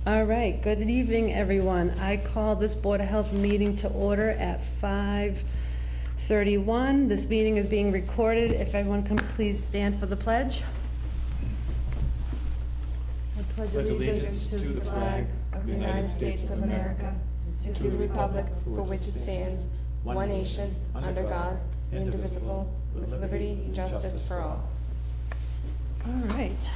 All right, good evening, everyone. I call this Board of Health meeting to order at 5:31. This meeting is being recorded. If everyone can please stand for the pledge. I pledge allegiance to the flag of the United States of America, to the republic for which it stands, one nation, under God, indivisible, with liberty and justice for all. All right.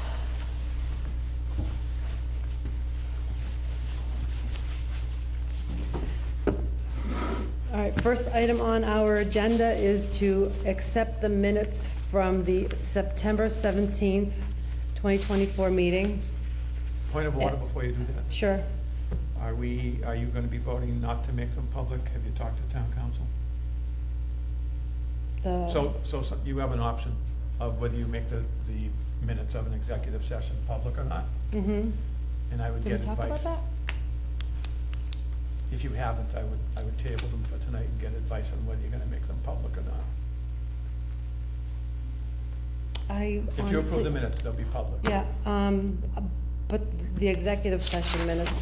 All right, first item on our agenda is to accept the minutes from the September 17th, 2024 meeting. Point of order before you do that. Sure. Are you going to be voting not to make them public? Have you talked to town council? So you have an option of whether you make the minutes of an executive session public or not. Mm-hmm. And I would Did get we talk advice. about that? If you haven't, I would table them for tonight and get advice on whether you're going to make them public or not. If you approve the minutes, they'll be public. Yeah, but the executive session minutes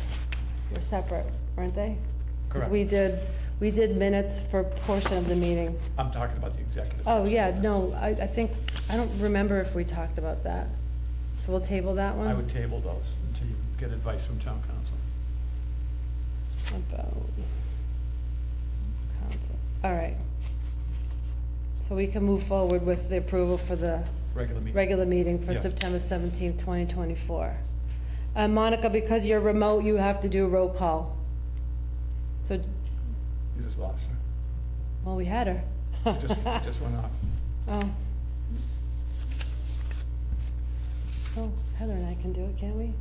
were separate, weren't they? 'Cause Correct. we did minutes for a portion of the meeting. I'm talking about the executive Oh, session yeah, minutes. no, I don't remember if we talked about that. So we'll table that one? I would table those until you get advice from town council. About council. All right. So we can move forward with the approval for the regular meeting for Yes. September 17th, 2024. Monica, because you're remote, you have to do a roll call. So, You just lost her. well, we had her. She just went off. Oh. Oh, Heather and I can do it, can't we?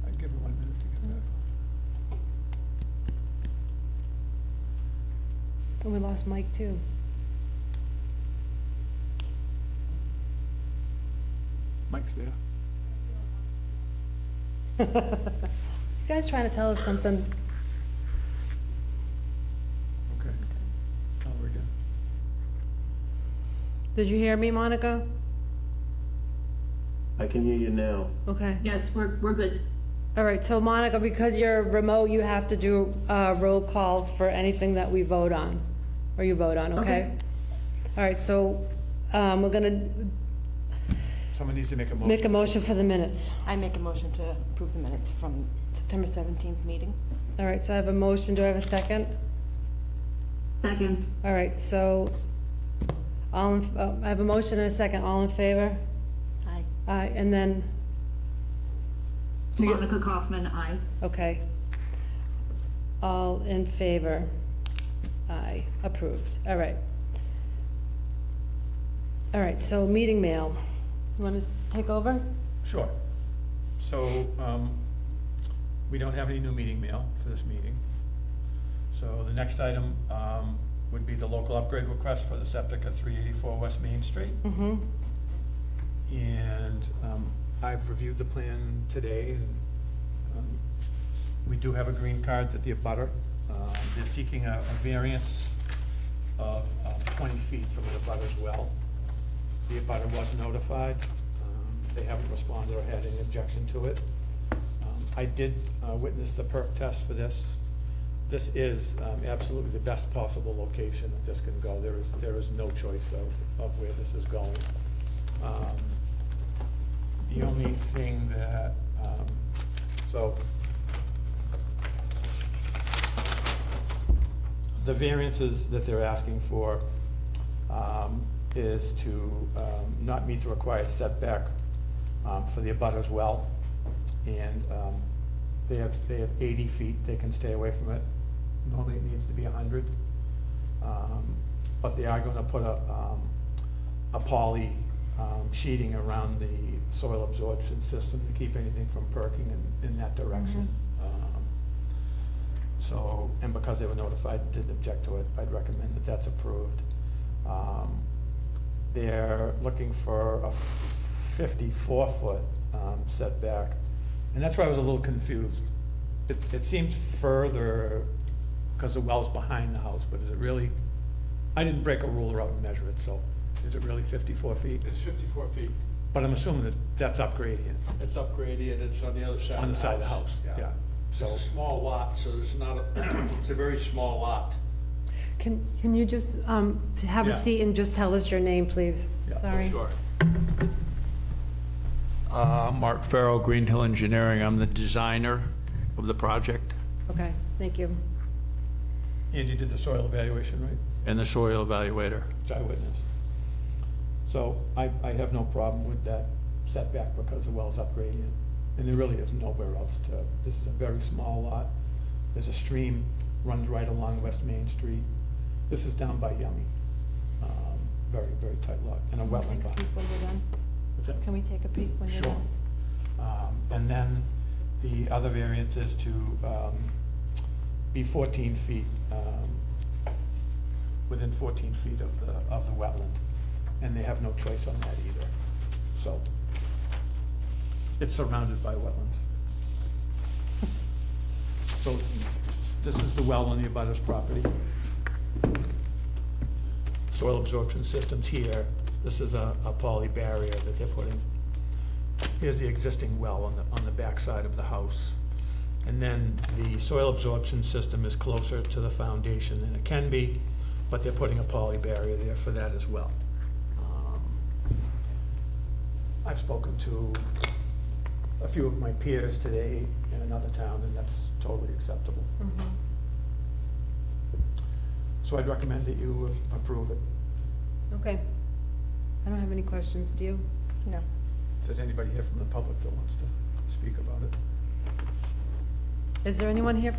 I'd give her 1 minute to get back. And we lost Mike too. Mike's there. You guys trying to tell us something? Okay. Tell her again. Did you hear me, Monica? I can hear you now. Okay. Yes, we're good. All right, so Monica, because you're remote, you have to do a roll call for anything that we vote on, or you vote on, okay? Okay. All right, so we're gonna Someone needs to make a motion. make a motion for the minutes. I make a motion to approve the minutes from September 17th meeting. All right, so I have a motion, do I have a second? Second. All right, so I have a motion and a second, all in favor? Aye. Aye, and then, so you- Monica Kaufman, aye. okay. All in favor? Aye, approved, all right. All right, so meeting mail. You want to take over? Sure. So, we don't have any new meeting mail for this meeting. So the next item would be the local upgrade request for the septic at 384 West Main Street. Mm-hmm. And I've reviewed the plan today, and we do have a green card that the abutter. They're seeking a variance of 20 feet from the abutter's well. The abutter was notified. They haven't responded or had any objection to it. I did witness the perk test for this. This is absolutely the best possible location that this can go. There is no choice of where this is going. The only thing that, the variances that they're asking for is to not meet the required setback for the abutters well. And they have 80 feet, they can stay away from it. Normally it needs to be 100. But they are gonna put a poly sheeting around the soil absorption system to keep anything from perking in that direction. So, and because they were notified and didn't object to it, I'd recommend that that's approved. They're looking for a 54-foot setback, and that's where I was a little confused. It seems further because the well's behind the house, but is it really? I didn't break a ruler out and measure it, so is it really 54 feet? It's 54 feet. But I'm assuming that that's upgraded. It's upgraded, it's on the other side of the house. On the side of the house, yeah. It's So- a small lot, so it's not, it's a very small lot. Can you just have a Yeah. seat and just tell us your name, please? Yeah, Sorry. Sure. Mark Farrell, Green Hill Engineering. I'm the designer of the project Okay, thank you. Andy did the soil evaluation, right? and the soil evaluator. Which I witnessed. So I have no problem with that setback because the well's upgraded. And there really is nowhere else to, this is a very small lot. There's a stream, runs right along West Main Street. This is down by Yummy. Very, very tight lot, and a Can we wetland take a lot. peek when you're done? What's that? Can we take a peek when you're Sure. done? And then the other variance is to be 14 feet, within 14 feet of the wetland. And they have no choice on that either. So it's surrounded by wetlands. So this is the well on the abutter's property. Soil absorption system's here. This is a poly barrier that they're putting. Here's the existing well on the back side of the house. And then the soil absorption system is closer to the foundation than it can be, but they're putting a poly barrier there for that as well. I've spoken to a few of my peers today in another town, and that's totally acceptable. So I'd recommend that you approve it. Okay. I don't have any questions, do you? No. If there's anybody here from the public that wants to speak about it. Is there anyone here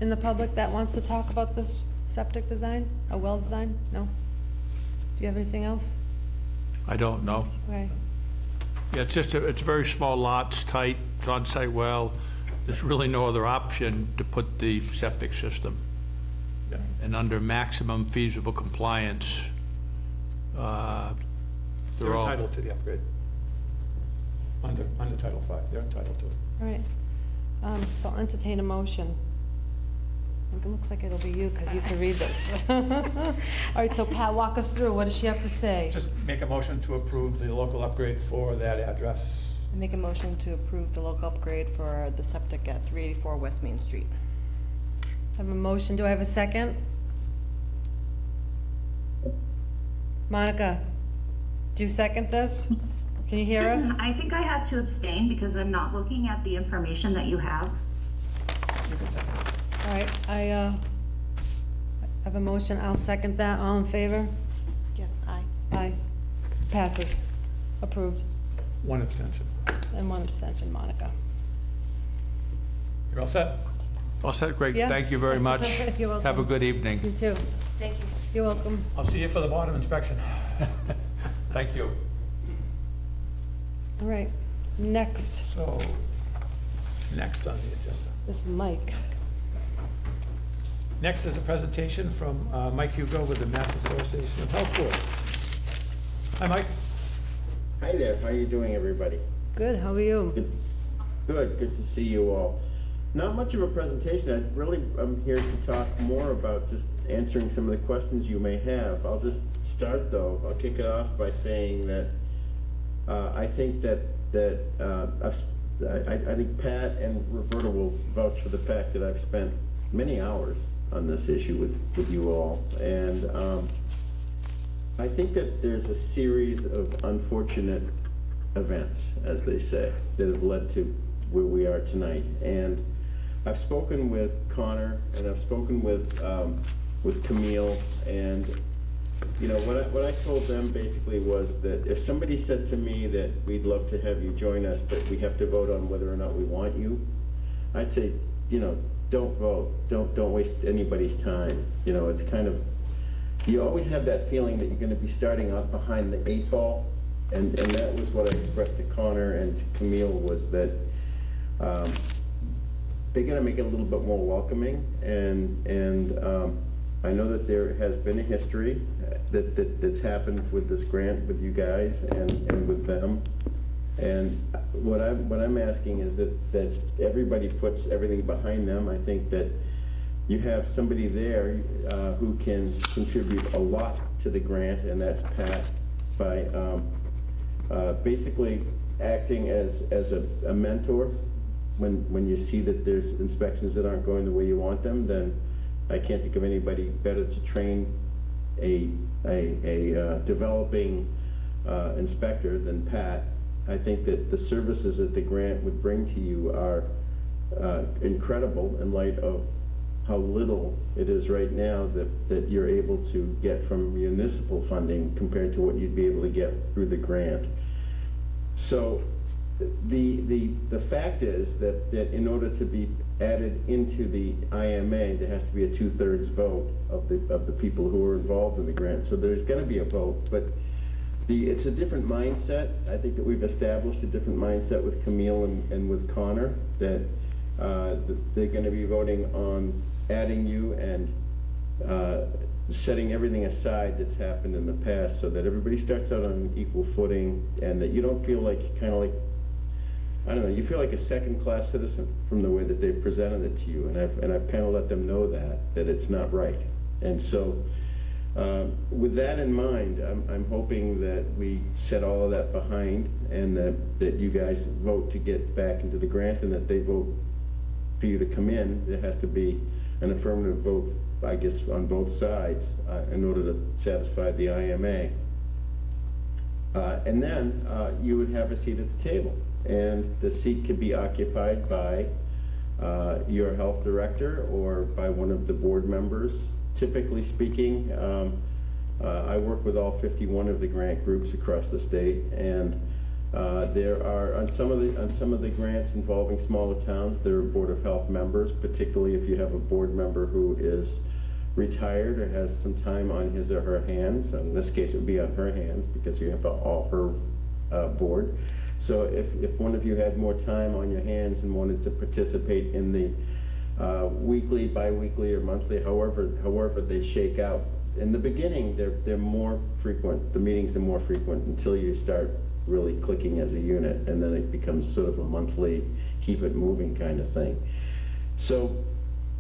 in the public that wants to talk about this septic design, a well design? No? Do you have anything else? I don't know. Okay. Yeah, it's just, it's a very small lot, it's tight, it's on-site well. There's really no other option to put the septic system. Yeah. And under maximum feasible compliance, They're they're all. entitled to the upgrade. Under Title V, they're entitled to it. All right. So I'll entertain a motion. It looks like it'll be you, because you can read this. All right, so Pat, walk us through. What does she have to say? Just make a motion to approve the local upgrade for that address. I make a motion to approve the local upgrade for the septic at 384 West Main Street. I have a motion. Do I have a second? Monica, do you second this? Can you hear us? I think I have to abstain because I'm not looking at the information that you have. You can second it. All right, I have a motion. I'll second that. All in favor? Yes, aye. Aye. Passes. Approved. One abstention. And one abstention, Monica. You're all set? All set, great, Yeah. thank you very much. You're welcome. Have a good evening. You too. Thank you. You're welcome. I'll see you for the bottom inspection. Thank you. All right, next So, next on the agenda. is Mike. Next is a presentation from Mike Hugo with the Mass Association of Health Boards. Hi, Mike. Hi there, how you doing, everybody? Good, how are you? Good to see you all. Not much of a presentation, I'm here to talk more about just answering some of the questions you may have. I'll just start though, I'll kick it off by saying that I think that I think Pat and Roberta will vouch for the fact that I've spent many hours on this issue with you all, and I think that there's a series of unfortunate events, as they say, that have led to where we are tonight. And I've spoken with Connor, and I've spoken with Camille, and you know, what I told them basically was that if somebody said to me that we'd love to have you join us, but we have to vote on whether or not we want you, I'd say, you know, don't vote. Don't waste anybody's time. You know, it's kind of, you always have that feeling that you're going to be starting off behind the 8 ball, and that was what I expressed to Connor and to Camille, was that they got to make it a little bit more welcoming, and I know that there has been a history that's happened with this grant with you guys and with them. And what I'm asking is that everybody puts everything behind them. I think that you have somebody there who can contribute a lot to the grant, and that's Pat, by basically acting as a mentor. When you see that there's inspections that aren't going the way you want them, then I can't think of anybody better to train a developing inspector than Pat. I think that the services that the grant would bring to you are incredible in light of how little it is right now that you're able to get from municipal funding compared to what you'd be able to get through the grant. So the fact is that in order to be added into the IMA, there has to be a 2/3 vote of the people who are involved in the grant. So there's going to be a vote, but it's a different mindset. I think that we've established a different mindset with Camille and with Connor, that they're going to be voting on adding you and setting everything aside that's happened in the past, so that everybody starts out on an equal footing, and that you don't feel like kind of like, I don't know, you feel like a second-class citizen from the way that they've presented it to you, and I've kind of let them know that it's not right. And so with that in mind, I'm hoping that we set all of that behind, and that you guys vote to get back into the grant, and that they vote for you to come in. There has to be an affirmative vote, I guess, on both sides in order to satisfy the IMA. And then you would have a seat at the table, and the seat could be occupied by your health director or by one of the board members. Typically speaking, I work with all 51 of the grant groups across the state, and there are, on some of the grants involving smaller towns, there are Board of Health members, particularly if you have a board member who is retired or has some time on his or her hands. In this case, it would be on her hands because you have all her board. So if one of you had more time on your hands and wanted to participate in the weekly, bi-weekly, or monthly, however they shake out. In the beginning, they're more frequent. The meetings are more frequent until you start really clicking as a unit, and then it becomes sort of a monthly, keep it moving kind of thing. So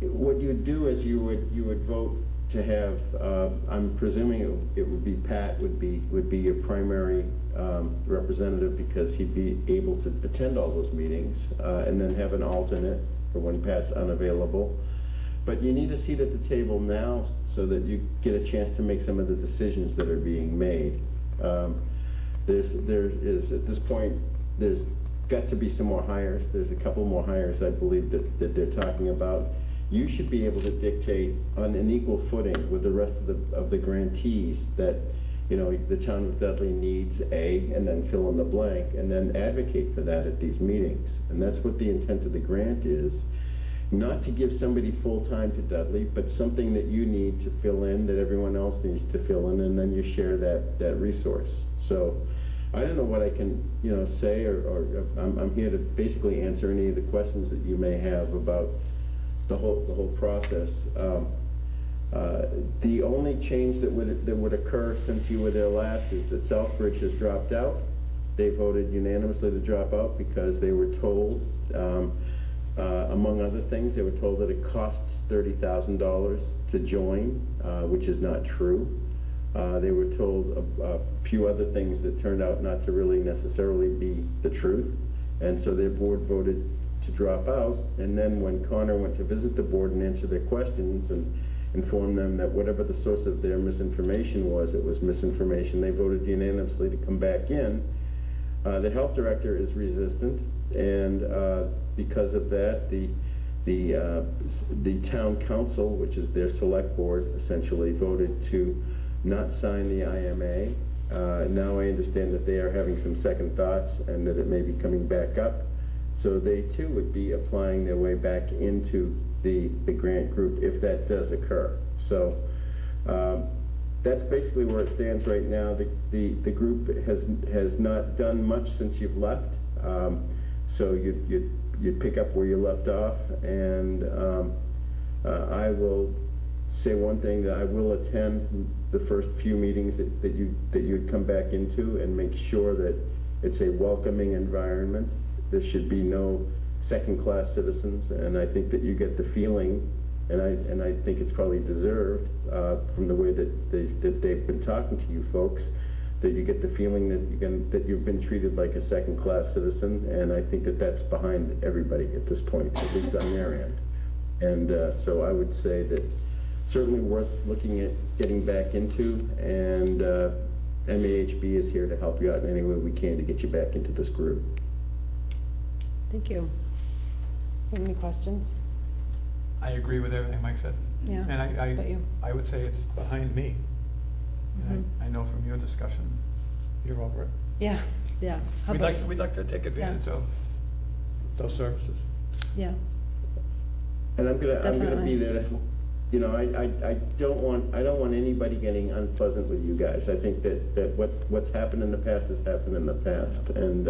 what you would do is you would vote to have, I'm presuming it would be Pat would be your primary representative, because he'd be able to attend all those meetings, and then have an alternate for when Pat's unavailable. But you need a seat at the table now so that you get a chance to make some of the decisions that are being made. There is, at this point, there's got to be some more hires. There's a couple more hires, I believe, that they're talking about. You should be able to dictate on an equal footing with the rest of the grantees that, you know, the town of Dudley needs and then fill in the blank, and then advocate for that at these meetings. And that's what the intent of the grant is. Not to give somebody full-time to Dudley, but something that you need to fill in, that everyone else needs to fill in, and then you share that resource. So I don't know what I can, you know, say, or I'm here to basically answer any of the questions that you may have about the whole process. The only change that would occur since you were there last is that Southbridge has dropped out. They voted unanimously to drop out because they were told, among other things, they were told that it costs $30,000 to join, which is not true. They were told a few other things that turned out not to really necessarily be the truth, and so their board voted to drop out. And then when Connor went to visit the board and answer their questions and inform them that whatever the source of their misinformation was, it was misinformation, they voted unanimously to come back in. The health director is resistant, and because of that, the town council, which is their select board, essentially voted to not sign the IMA. Now I understand that they are having some second thoughts and that it may be coming back up. So they too would be applying their way back into the grant group if that does occur. So that's basically where it stands right now. The group has not done much since you've left. So you'd pick up where you left off, and I will say one thing, that I will attend the first few meetings that you'd come back into, and make sure that it's a welcoming environment. There should be no second-class citizens, and I think that you get the feeling, and I think it's probably deserved from the way that they've been talking to you folks, that you get the feeling that you've been treated like a second-class citizen, and I think that that's behind everybody at this point, at least on their end. And so I would say that certainly worth looking at getting back into, and MAHB is here to help you out in any way we can to get you back into this group. Thank you. Any questions? I agree with everything Mike said. Yeah. And How about you? I would say it's behind me. And I know from your discussion, you're over it. Yeah, yeah. How We'd about like, you? we'd like to take advantage of those services. Yeah, And I'm gonna Definitely. be there to, you know, I don't want anybody getting unpleasant with you guys. I think that what's happened in the past has happened in the past. And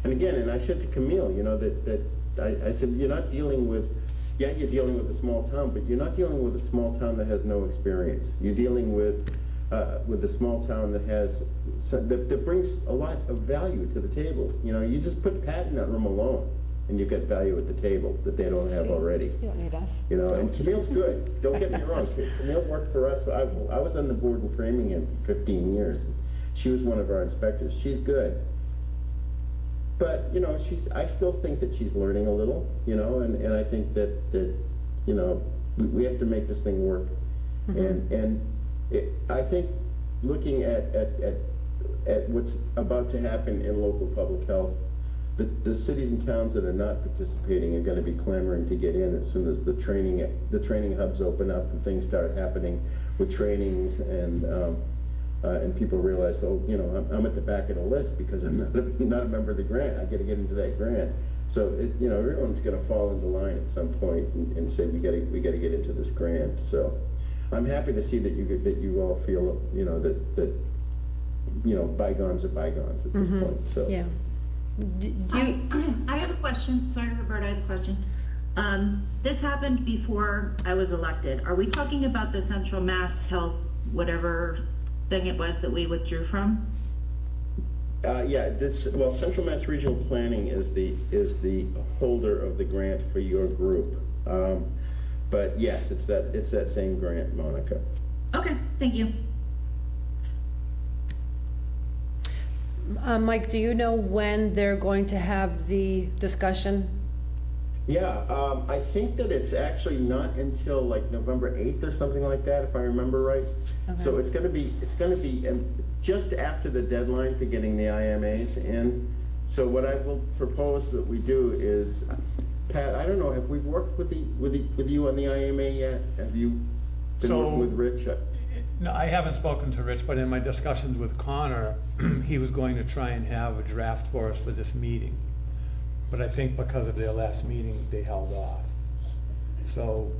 again, and I said to Camille, you know, that I said, you're not dealing with, yeah, you're dealing with a small town, but you're not dealing with a small town that has no experience. You're dealing with a small town that has, that brings a lot of value to the table. You know, you just put Pat in that room alone, and you get value at the table that they don't have already. you don't need us. You know, and Camille's good. Don't get me wrong. Camille worked for us. I was on the board in Framingham for 15 years. She was one of our inspectors. She's good. But, you know, I still think that she's learning a little, you know, and I think that you know, we have to make this thing work. And I think looking at what's about to happen in local public health, the cities and towns that are not participating are going to be clamoring to get in as soon as the training hubs open up and things start happening with trainings, and people realize, oh, you know, I'm at the back of the list because I'm not a member of the grant. I got to get into that grant. So you know, everyone's going to fall into line at some point and say we got to get into this grant. So I'm happy to see that you all feel, you know, that you know, bygones are bygones at this point. So Yeah. Do you, I have a question. Sorry, Roberta, I have a question. This happened before I was elected. Are we talking about the Central Mass Health, whatever thing it was that we withdrew from? yeah, well, Central Mass Regional Planning is the holder of the grant for your group. But yes, it's that same grant, Monica. Okay, thank you. Mike, do you know when they're going to have the discussion? Yeah, I think that it's actually not until like November 8th or something like that, if I remember right. Okay. So it's gonna be just after the deadline for getting the IMAs in. So what I will propose that we do is, Pat, I don't know, have we worked with you on the IMA yet? Have you been working with Rich? No, I haven't spoken to Rich, but in my discussions with Connor, he was going to try and have a draft for us for this meeting. But I think because of their last meeting, they held off. So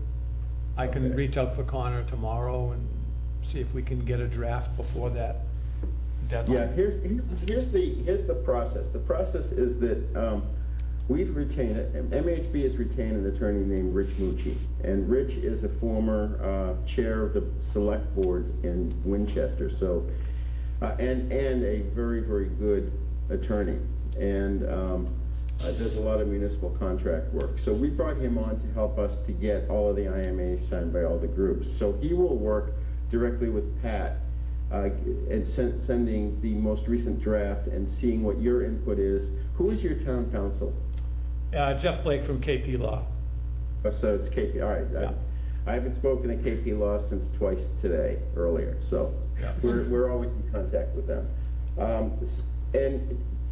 I can reach out for Connor tomorrow and see if we can get a draft before that deadline. Yeah, here's the process. The process is that we've retained, MHB has retained an attorney named Rich Mucci. And Rich is a former chair of the select board in Winchester, so, and a very, very good attorney. And does a lot of municipal contract work. So we brought him on to help us to get all of the IMAs signed by all the groups. So he will work directly with Pat and sending the most recent draft and seeing what your input is. Who is your town council? Jeff Blake from KP Law. So it's KP, all right. Yeah. I haven't spoken to KP Law since twice today, earlier, so Yeah. we're always in contact with them.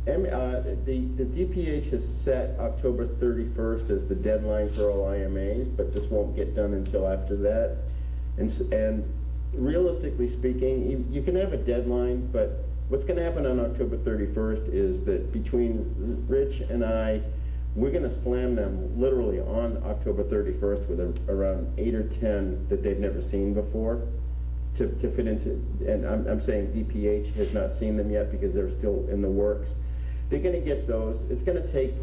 The DPH has set October 31st as the deadline for all IMAs, but this won't get done until after that. And realistically speaking, you can have a deadline, but what's going to happen on October 31st is that between Rich and I, we're going to slam them literally on October 31st with around 8 or 10 that they've never seen before to fit into, and I'm saying DPH has not seen them yet because they're still in the works. They're going to get those. It's going to take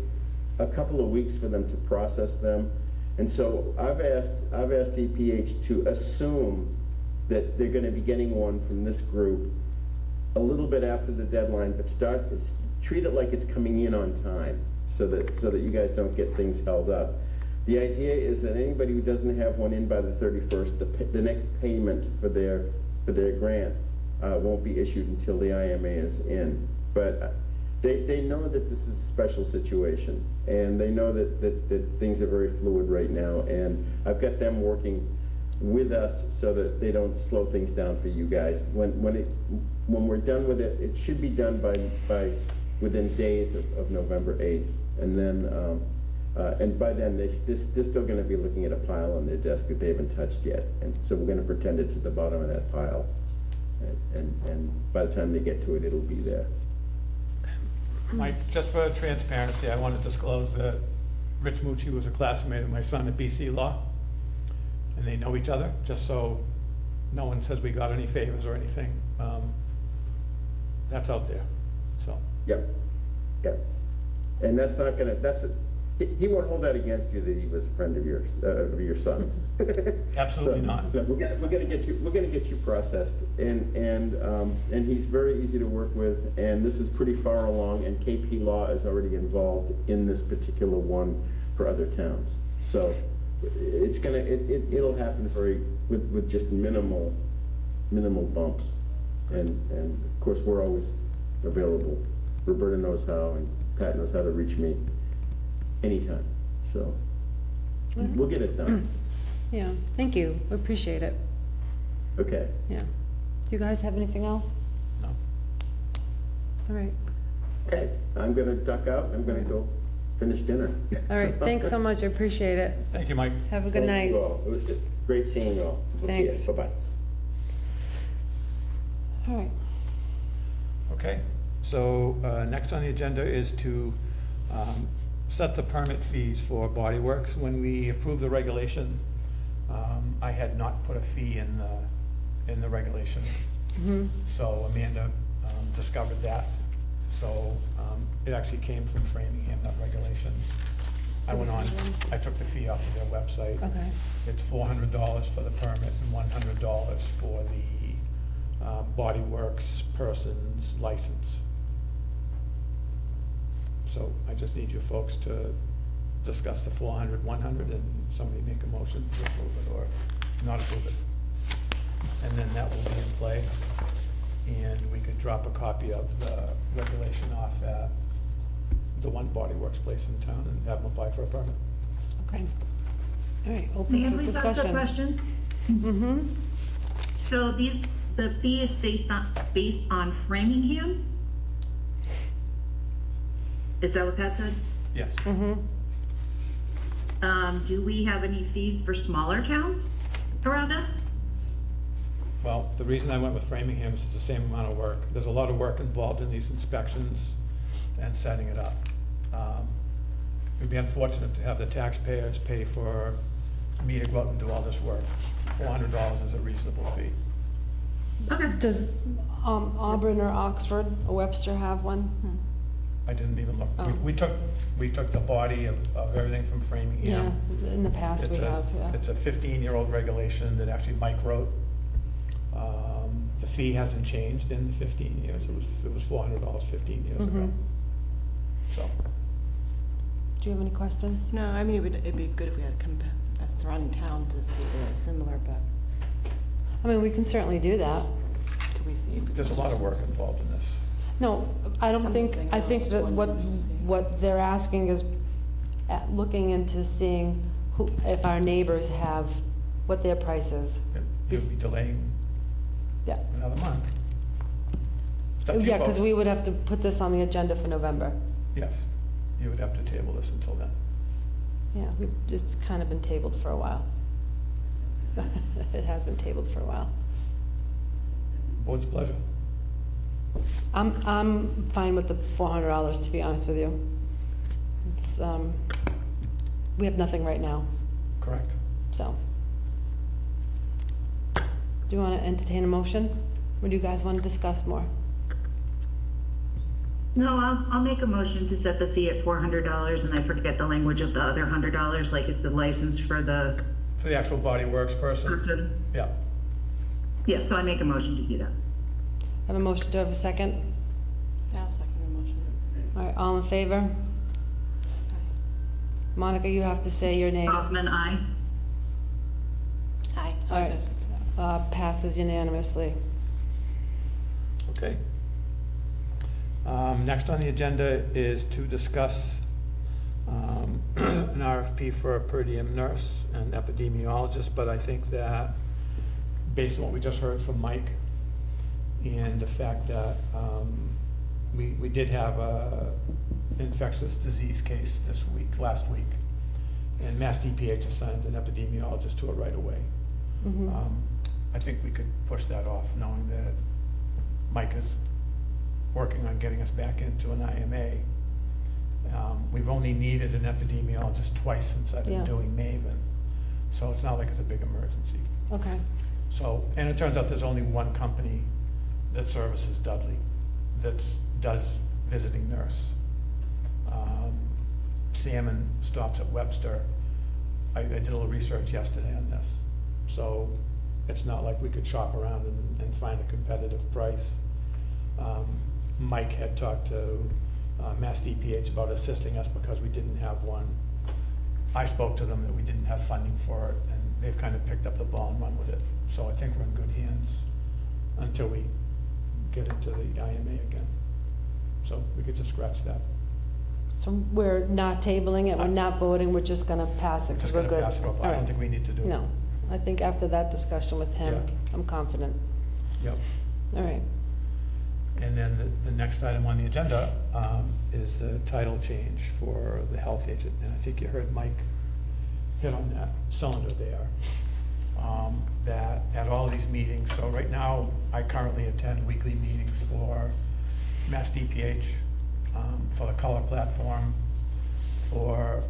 a couple of weeks for them to process them. And so I've asked DPH to assume that they're going to be getting one from this group a little bit after the deadline, but treat it like it's coming in on time so that you guys don't get things held up. The idea is that anybody who doesn't have one in by the 31st, the next payment for their grant won't be issued until the IMA is in. But they know that this is a special situation, and they know that things are very fluid right now, and I've got them working with us so that they don't slow things down for you guys. When we're done with it, it should be done by within days of November 8th, and then and by then they're still going to be looking at a pile on their desk that they haven't touched yet, and so we're going to pretend it's at the bottom of that pile, and by the time they get to it, it'll be there. Mike, just for transparency, I want to disclose that Rich Mucci was a classmate of my son at BC Law, and they know each other, just so no one says we got any favors or anything. That's out there, so. Yep. And that's not gonna, he won't hold that against you that he was a friend of your son's. Absolutely So, not. no, we're gonna get you processed, and he's very easy to work with, and this is pretty far along, and KP Law is already involved in this particular one for other towns. So it'll happen with just minimal bumps, and of course we're always available. Roberta knows how, and Pat knows how to reach me anytime, so we'll get it done. Yeah, thank you, we appreciate it. Okay. Yeah. Do you guys have anything else? No. All right. Okay, I'm gonna duck out, I'm gonna go finish dinner. All right, thanks so much, I appreciate it. Thank you, Mike. Have a good Thank night. you all. It was great seeing you all. We'll see Thanks. you. Bye-bye. All right. Okay, so next on the agenda is to set the permit fees for Body Works. When we approved the regulation, I had not put a fee in the regulation. So Amanda discovered that. So it actually came from Framingham, that regulation. I went on, I took the fee off of their website. Okay. It's $400 for the permit and $100 for the Body Works person's license. So I just need you folks to discuss the 400, 100, and somebody make a motion to approve it or not approve it. And then that will be in play. And we could drop a copy of the regulation off at the one Body Works place in town and have them apply for a permit. Okay. All right, May I open for please ask a discussion. question? Mm-hmm. So the fee is based on Framingham? Is that what Pat said? Yes. Mm-hmm. Do we have any fees for smaller towns around us? Well, the reason I went with Framingham is it's the same amount of work. There's a lot of work involved in these inspections and setting it up. It'd be unfortunate to have the taxpayers pay for me to go out and do all this work. $400 is a reasonable fee. Okay. Does Auburn or Oxford or Webster have one? I didn't even look. Oh. We took the body of everything from Framingham. Yeah, in the past we have, yeah. It's a 15-year-old regulation that actually Mike wrote. The fee hasn't changed in the 15 years. It was $400 15 years ago. So, Do you have any questions? No, I mean, it'd be good if we had a surrounding town to see if it's similar, but I mean, we can certainly do that. could we see? if there's a lot of work involved in this. No, I don't think, I think that what they're asking is looking into seeing who, if our neighbors have, what their price is. You'll be delaying Yeah. another month. It's up to you Yeah, because folks. we would have to put this on the agenda for November. Yes, you would have to table this until then. Yeah, it's kind of been tabled for a while. It has been tabled for a while. Board's pleasure. I'm fine with the $400, to be honest with you. It's, we have nothing right now, Correct. so. Do you want to entertain a motion? Or do you guys want to discuss more? No, I'll make a motion to set the fee at $400, and I forget the language of the other $100, like is the license for the For the actual Body Works person? person. Yeah. Yeah, so I make a motion to do that. Have a motion, do I have a second? Yeah, I'll second the motion. All right, all in favor? Aye. Monica, you have to say your name. Hoffman, aye. Aye. All right, passes unanimously. Okay. Next on the agenda is to discuss an RFP for a per diem nurse and epidemiologist, but I think that based on what we just heard from Mike and the fact that we did have a infectious disease case last week, and Mass DPH assigned an epidemiologist to it right away. I think we could push that off, knowing that Mike is working on getting us back into an IMA. We've only needed an epidemiologist twice since I've been doing Maven, so it's not like it's a big emergency. Okay. So, and it turns out there's only one company that services Dudley that does visiting nurse. Salmon stops at Webster. I did a little research yesterday on this. So it's not like we could shop around and find a competitive price. Mike had talked to Mass DPH about assisting us because we didn't have one. I spoke to them that we didn't have funding for it, and they've kind of picked up the ball and run with it. So I think we're in good hands until we get into the IMA again. So we could just scratch that. So we're not tabling it, we're not voting, we're just gonna pass it, because Just we're gonna good. pass it off. All I right. don't think we need to do it. No, I think after that discussion with him, Yeah. I'm confident. Yep. All right. And then the next item on the agenda is the title change for the health agent. And I think you heard Mike hit on that cylinder there. That at all these meetings, so right now, I currently attend weekly meetings for Mass DPH, for the color platform, for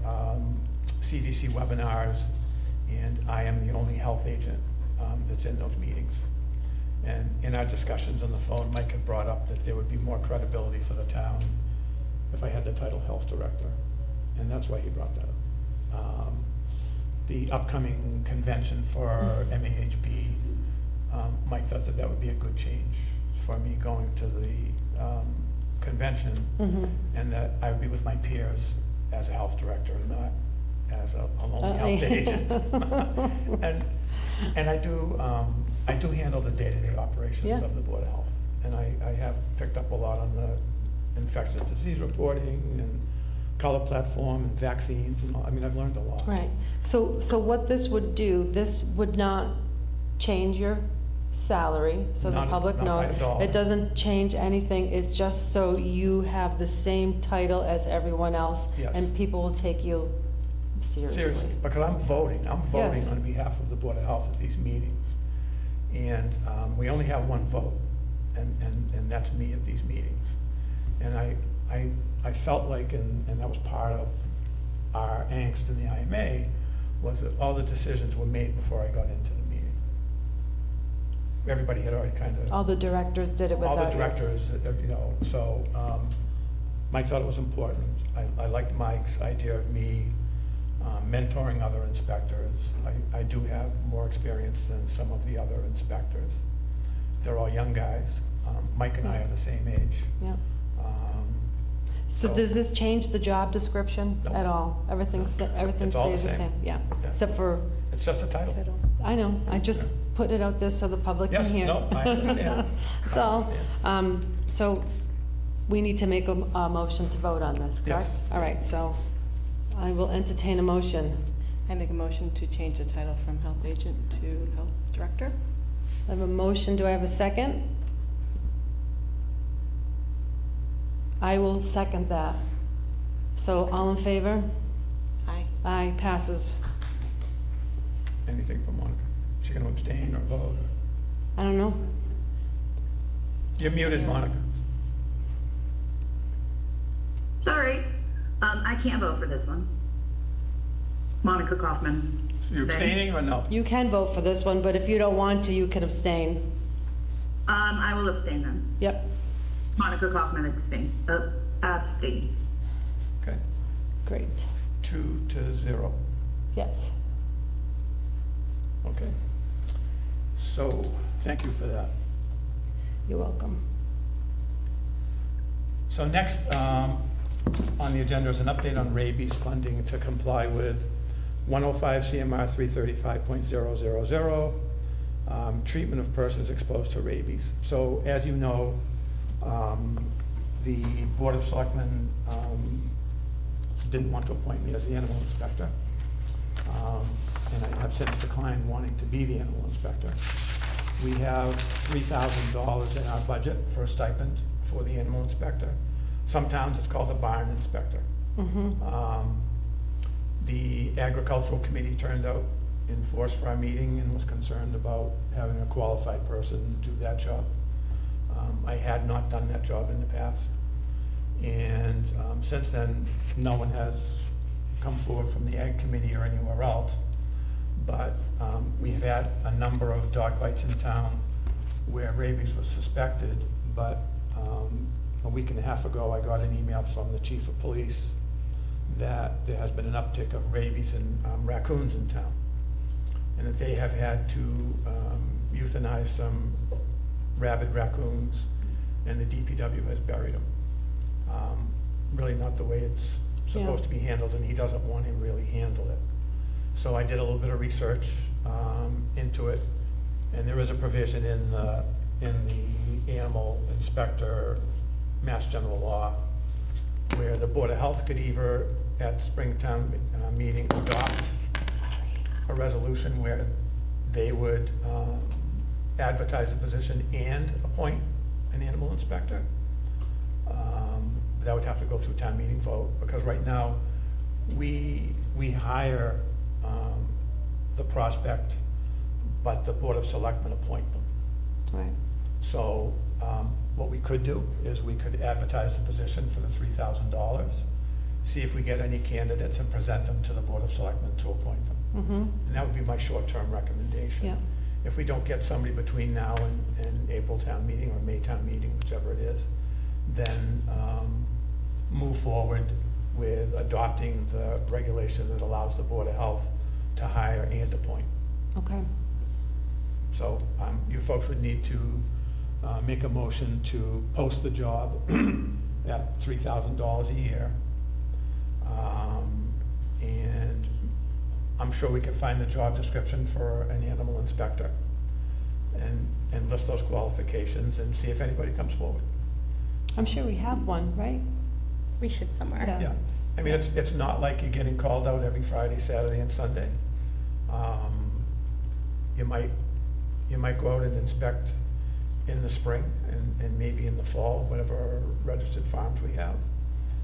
CDC webinars, and I am the only health agent that's in those meetings. And in our discussions on the phone, Mike had brought up that there would be more credibility for the town if I had the title health director, and that's why he brought that up. The upcoming convention for MAHB, Mike thought that would be a good change for me going to the convention, and that I would be with my peers as a health director, not as a lonely health agent. And I do handle the day-to-day operations of the Board of Health, and I have picked up a lot on the infectious disease reporting and color platform and vaccines and all. I mean, I've learned a lot. Right. So what this would do, this would not change your salary, so the public not knows. by a dollar. It doesn't change anything, it's just so you have the same title as everyone else. Yes. And people will take you seriously. Because I'm voting Yes. on behalf of the Board of Health at these meetings. And we only have one vote, and that's me at these meetings. And I felt like, and that was part of our angst in the IMA, was that all the decisions were made before I got into the meeting. Everybody had already kind of... All the directors did it without All the you. directors, you know, so Mike thought it was important. I liked Mike's idea of me mentoring other inspectors. I do have more experience than some of the other inspectors. They're all young guys. Mike and I are the same age. Yeah. So does this change the job description No. at all? Everything It's all the stays the same. same? Yeah, Yeah. except for It's just a title. title. I know, I just put it out there so the public can Yes, hear. no, I understand. That's I all. understand. So we need to make a motion to vote on this, correct? Yes. All right, so I will entertain a motion. I make a motion to change the title from health agent to health director. I have a motion, do I have a second? I will second that. So all in favor? Aye. Aye, passes. Anything from Monica? Is she going to abstain or vote? I don't know. You're muted, Monica. Sorry, I can't vote for this one. Monica Kaufman. You abstaining or no? You can vote for this one, but if you don't want to, you can abstain. I will abstain then. Yep, Monica Kaufman abstain. Okay. great. 2-0. Yes. Okay. So, thank you for that. You're welcome. So next on the agenda is an update on rabies funding to comply with 105 CMR 335.000, treatment of persons exposed to rabies. So as you know, The Board of Selectmen didn't want to appoint me as the animal inspector. And I have since declined wanting to be the animal inspector. We have $3,000 in our budget for a stipend for the animal inspector. Some towns it's called a barn inspector. The agricultural committee turned out in force for our meeting and was concerned about having a qualified person do that job. I had not done that job in the past. And since then, no one has come forward from the ag committee or anywhere else. But we've had a number of dog bites in town where rabies was suspected, but a week and a half ago, I got an email from the chief of police that there has been an uptick of rabies in raccoons in town, and that they have had to euthanize some rabid raccoons, and the DPW has buried them. Really not the way it's supposed to be handled, and he doesn't want to really handle it. So I did a little bit of research into it, and there is a provision in the animal inspector Mass General Law where the Board of Health could either at Springtown meeting adopt a resolution where they would advertise the position and appoint an animal inspector. That would have to go through town meeting vote, because right now we hire the prospect, but the Board of Selectmen appoint them. Right. So what we could do is we could advertise the position for the $3,000, see if we get any candidates and present them to the Board of Selectmen to appoint them. And that would be my short-term recommendation. Yeah. If we don't get somebody between now and April town meeting or May town meeting, whichever it is, then move forward with adopting the regulation that allows the Board of Health to hire and appoint. Okay. So you folks would need to make a motion to post the job at $3,000 a year. And I'm sure we can find the job description for an animal inspector and list those qualifications and see if anybody comes forward. I'm sure we have one, right? We should somewhere. Yeah. Yeah, I mean, it's not like you're getting called out every Friday, Saturday, and Sunday. You might go out and inspect in the spring and maybe in the fall, whatever registered farms we have,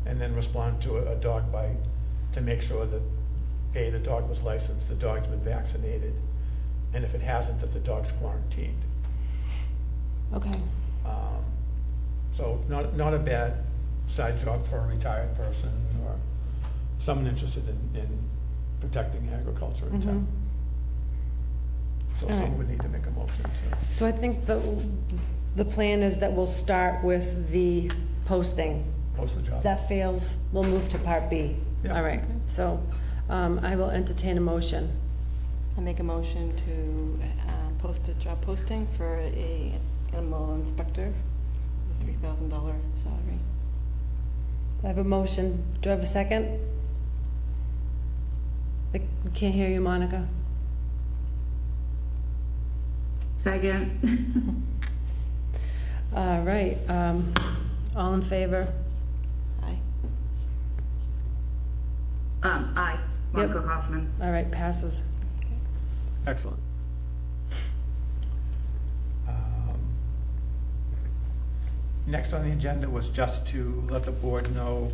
and then respond to a dog bite to make sure that A, the dog was licensed, the dog's been vaccinated, and if it hasn't, that the dog's quarantined. Okay. So not a bad side job for a retired person or someone interested in protecting agriculture in town. So All right. someone would need to make a motion to. So I think the plan is that we'll start with the posting. Post the job. That fails, we'll move to Part B. Yeah. All right, so I will entertain a motion. I make a motion to post a job posting for a animal inspector with a $3,000 salary. I have a motion. Do I have a second? I can't hear you, Monica. Second. All right, all in favor? Aye. Aye. Monica Hoffman. All right, passes. Excellent. Next on the agenda was just to let the board know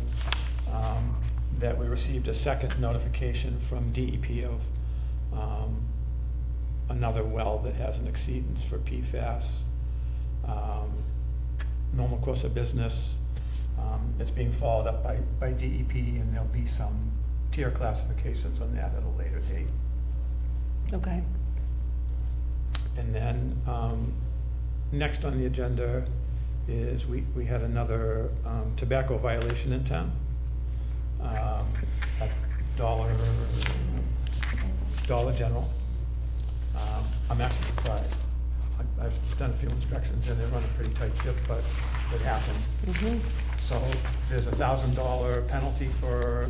that we received a second notification from DEP of another well that has an exceedance for PFAS. Normal course of business. It's being followed up by DEP, and there'll be some tier classifications on that at a later date. Okay. And then next on the agenda is we had another tobacco violation in town. At Dollar General. I'm actually surprised. I've done a few inspections and they run a pretty tight ship, but it happened. So there's a $1,000 penalty for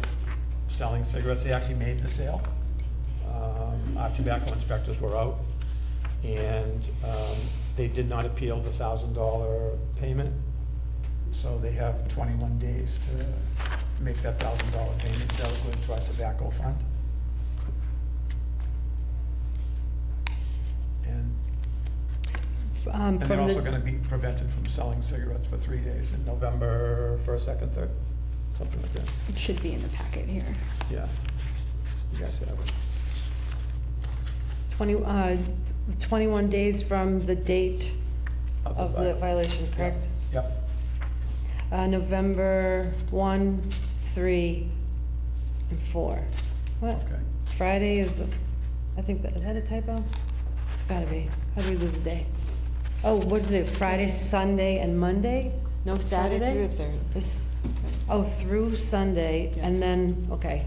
selling cigarettes. They actually made the sale. Our tobacco inspectors were out, and they did not appeal the $1,000 payment. So they have 21 days to make that $1,000 payment. That'll go into our tobacco fund. And they're From also the, gonna be prevented from selling cigarettes for 3 days in November 1st, 2nd, 3rd, something like that. It should be in the packet here. Yeah. You guys have it. 21 days from the date of the violation, correct? Yep. November 1, 3, and 4. What? Okay. Friday is the, I think, is that a typo? It's gotta be. How do we lose a day? Oh, what is it, Friday, Sunday, and Monday? No Saturday? Friday through the 3rd. This, oh, through Sunday, Yeah. and then, okay.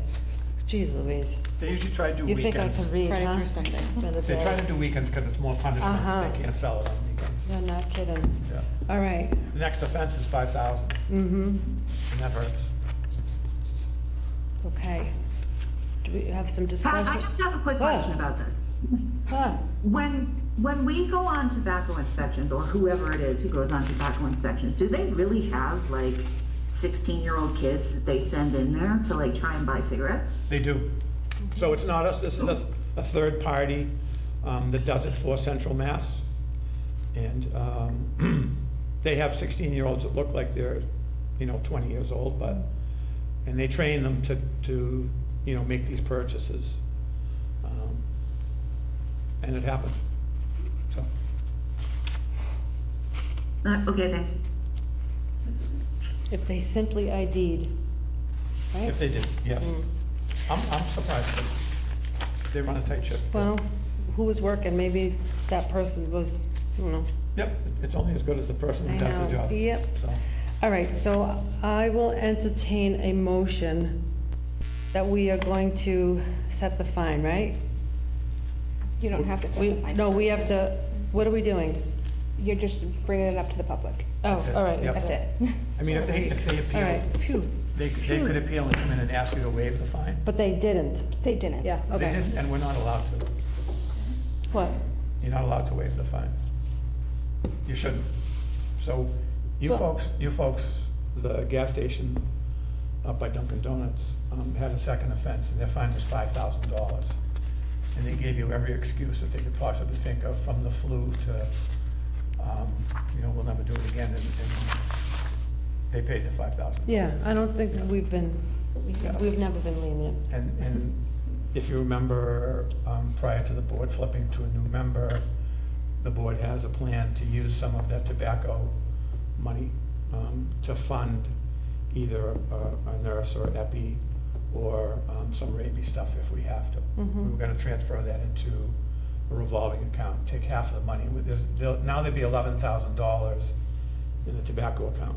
Jeez Louise. They usually try to do You think I weekends. can read, Friday huh? through Sunday. By the They day. try to do weekends because it's more punishment. Uh-huh. They can't sell it on weekends. You're not kidding. Yeah. All right. The next offense is 5,000, Mm-hmm. and that hurts. Okay. Do we have some Pat, discussion? I just have a quick What? question about this. Huh. When we go on tobacco inspections, or whoever it is who goes on tobacco inspections, do they really have like 16-year-old kids that they send in there to like try and buy cigarettes? They do. So it's not us, this is a third party that does it for Central Mass. And they have 16-year-olds that look like they're, 20 years old, and they train them to make these purchases. And it happens, so. Okay, thanks. If they simply ID'd, right? If they did, yeah. I'm surprised, but they run a tight ship. Well, who was working? Maybe that person was, I don't know. Yep, it's only as good as the person who I does the know. job. Yep. So, All right, so I will entertain a motion that we are going to set the fine, right? You don't have to set the fine. No, we have to, what are we doing? You're just bringing it up to the public. Oh, That's it. all right. Yep. That's it. I mean, if they All right, appeal, phew. they could appeal and come in and ask you to waive the fine. But they didn't. They didn't. Yeah, They okay. didn't, and we're not allowed to. What? You're not allowed to waive the fine. You shouldn't. So you Well- folks, the gas station up by Dunkin' Donuts had a second offense, and their fine was $5,000. And they gave you every excuse that they could possibly think of, from the flu to, we'll never do it again, and they paid the $5,000. Yeah, I don't think we've never been lenient. And if you remember, prior to the board flipping to a new member, the board has a plan to use some of that tobacco money to fund either a nurse or epi or some rabies stuff if we have to. Mm-hmm. We were gonna transfer that into a revolving account, take half of the money. Now there'd be $11,000 in the tobacco account.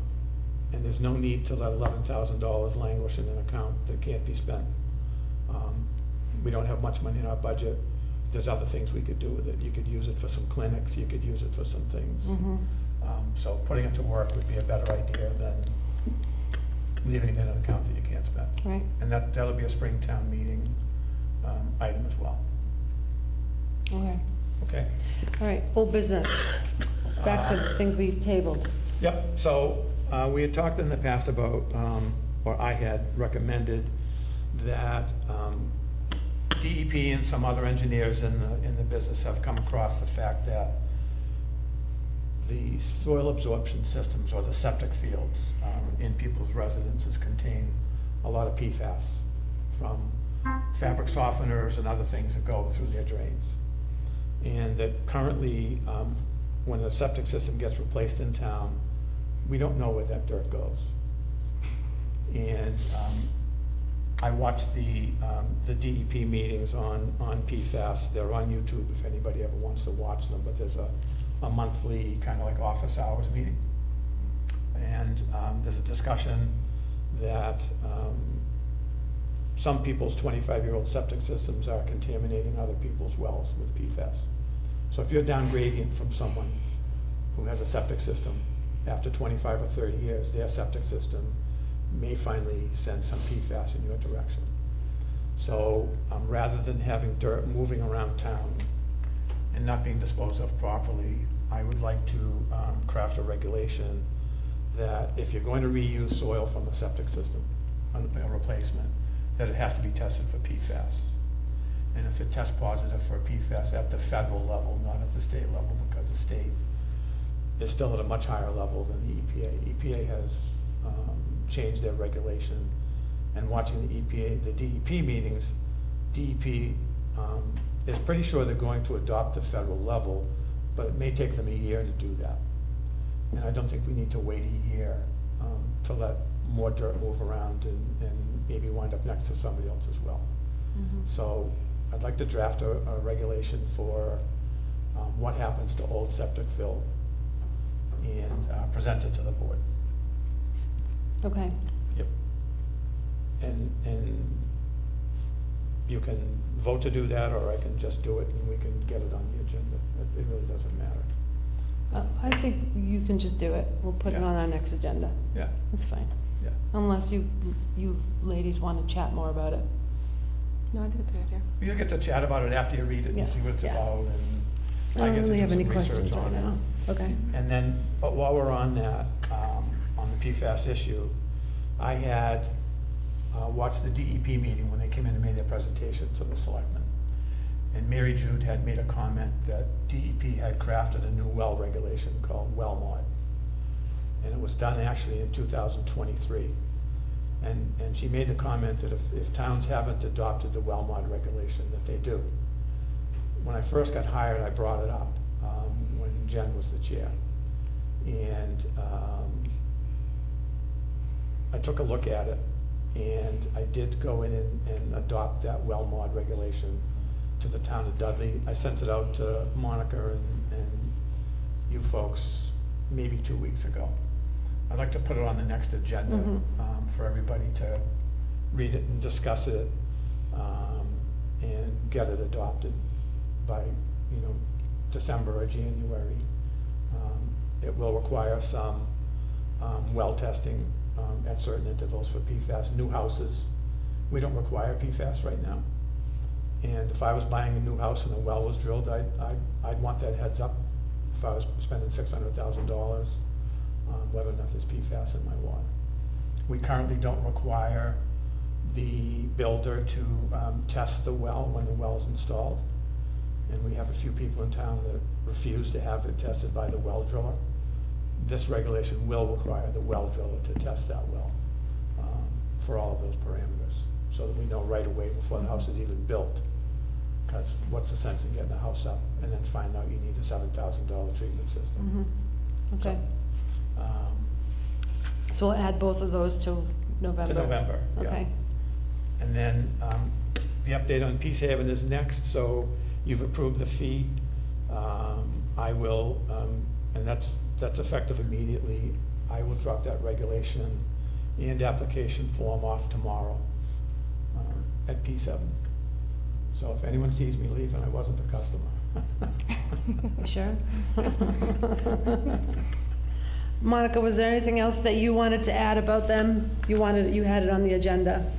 And there's no need to let $11,000 languish in an account that can't be spent. We don't have much money in our budget. There's other things we could do with it. You could use it for some clinics, you could use it for some things. Mm-hmm. So putting it to work would be a better idea than leaving it in an account that you can't spend. Right. And that'll be a Springtown meeting item as well. Okay. Okay? All right, old business. Back to things we tabled. Yep, so we had talked in the past about, or I had recommended that DEP and some other engineers in the business have come across the fact that the soil absorption systems, or the septic fields in people's residences, contain a lot of PFAS from fabric softeners and other things that go through their drains. And that currently, when the septic system gets replaced in town, we don't know where that dirt goes. And I watched the DEP meetings on PFAS. They're on YouTube if anybody ever wants to watch them, but there's a monthly kind of like office hours meeting. And there's a discussion that some people's 25-year-old septic systems are contaminating other people's wells with PFAS. So if you're down gradient from someone who has a septic system, after 25 or 30 years, their septic system may finally send some PFAS in your direction. So rather than having dirt moving around town and not being disposed of properly, I would like to craft a regulation that if you're going to reuse soil from a septic system, a replacement, that it has to be tested for PFAS. And if it tests positive for PFAS at the federal level, not at the state level, because the state is still at a much higher level than the EPA. EPA has changed their regulation, and watching the DEP meetings, DEP is pretty sure they're going to adopt the federal level, but it may take them a year to do that. And I don't think we need to wait a year to let more dirt move around and maybe wind up next to somebody else as well. So I'd like to draft a regulation for what happens to old septic fill and present it to the board. Okay. Yep. And you can vote to do that, or I can just do it and we can get it on the agenda. It really doesn't matter. I think you can just do it. We'll put it Yeah. on our next agenda. Yeah, That's fine. yeah. Unless you ladies want to chat more about it. No, I think it's a good idea. You'll get to chat about it after you read it Yeah, and see what it's yeah. about, and I don't get to really do have any some questions research right on it. now. Okay. And then, but while we're on that, on the PFAS issue, I had watched the DEP meeting when they came in and made their presentation to the selectmen. And Mary Jude had made a comment that DEP had crafted a new well regulation called Well Mod. And it was done actually in 2023. And she made the comment that if towns haven't adopted the Well Mod regulation, that they do. When I first got hired, I brought it up when Jen was the chair. And I took a look at it, and I did go in and adopt that Well Mod regulation to the town of Dudley. I sent it out to Monica and you folks maybe 2 weeks ago. I'd like to put it on the next agenda for everybody to read it and discuss it and get it adopted by, December or January. It will require some well testing at certain intervals for PFAS. New houses, we don't require PFAS right now. And if I was buying a new house and a well was drilled, I'd want that heads up if I was spending $600,000, whether or not there's PFAS in my water. We currently don't require the builder to test the well when the well's installed. And we have a few people in town that refuse to have it tested by the well driller. This regulation will require the well driller to test that well for all of those parameters, so that we know right away before the house is even built. Because what's the sense in getting the house up and then find out you need a $7,000 treatment system? Okay. So we'll add both of those to November? To November, yeah. Okay. And then the update on Peace Haven is next, so you've approved the fee. I will, and that's effective immediately. I will drop that regulation and application form off tomorrow at Peace Haven. So if anyone sees me leaving, I wasn't a customer. You sure? Monica, was there anything else that you wanted to add about them? You had it on the agenda.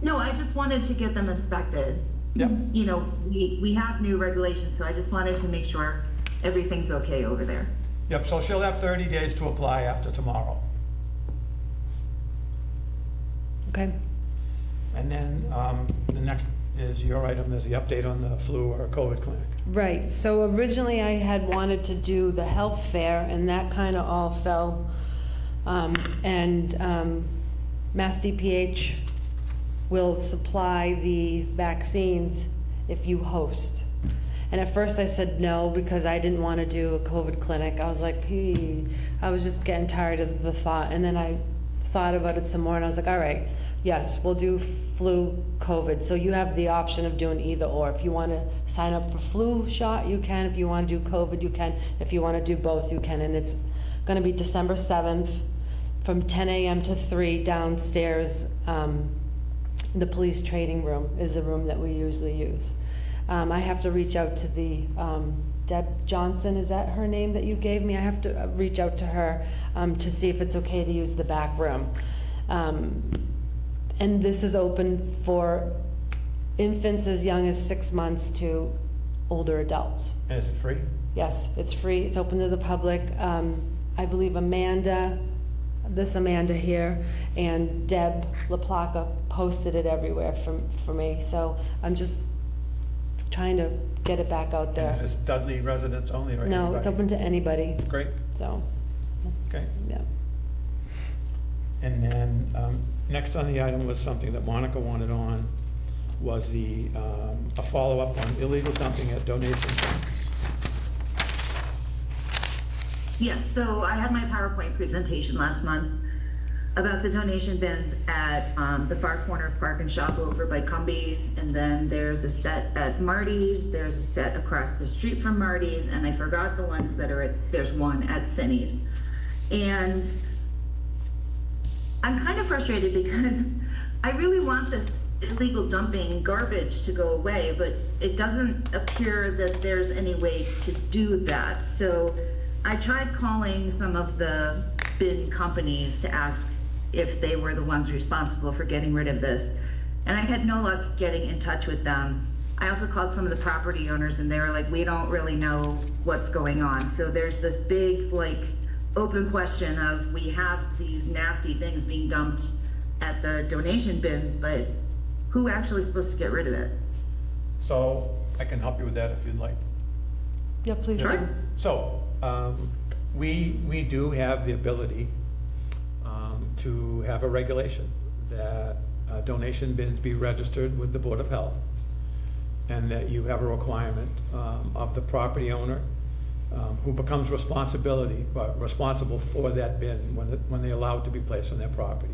No, I just wanted to get them inspected. Yep. We have new regulations, so I just wanted to make sure everything's okay over there. Yep, so she'll have 30 days to apply after tomorrow. Okay. And then the next is your item, is the update on the flu or COVID clinic. Right, so originally I had wanted to do the health fair, and that kind of all fell. Mass DPH will supply the vaccines if you host. And at first I said no, because I didn't want to do a COVID clinic. I was like, I was just getting tired of the thought. And then I thought about it some more, and I was like, all right, yes, we'll do flu, COVID. So you have the option of doing either or. If you want to sign up for flu shot, you can. If you want to do COVID, you can. If you want to do both, you can. And it's going to be December 7th from 10 a.m. to 3 downstairs. The police training room is a room that we usually use. I have to reach out to the Deb Johnson, is that her name that you gave me? I have to reach out to her to see if it's okay to use the back room. And this is open for infants as young as 6 months to older adults. And is it free? Yes, it's free. It's open to the public. I believe Amanda here, and Deb LaPlaca posted it everywhere for me. So I'm just trying to get it back out And there. is this Dudley residents only or No, it's anybody? open to anybody, Great, so, okay. yeah. And then, next on the item was something that Monica wanted on, was a follow-up on illegal dumping at donation points. Yes, so I had my PowerPoint presentation last month about the donation bins at the far corner of Park and Shop over by Cumbies, and then there's a set at Marty's, there's a set across the street from Marty's, and I forgot the ones that are there's one at Cindy's. And I'm kind of frustrated because I really want this illegal dumping garbage to go away, but it doesn't appear that there's any way to do that. So I tried calling some of the bin companies to ask if they were the ones responsible for getting rid of this, and I had no luck getting in touch with them. I also called some of the property owners, and they were like, we don't really know what's going on. So there's this big, like, open question of, we have these nasty things being dumped at the donation bins, but who actually is supposed to get rid of it? So I can help you with that if you'd like. Yeah, please do. Sure. So, we do have the ability to have a regulation that donation bins be registered with the Board of Health, and that you have a requirement of the property owner who becomes responsible for that bin when they allow it to be placed on their property.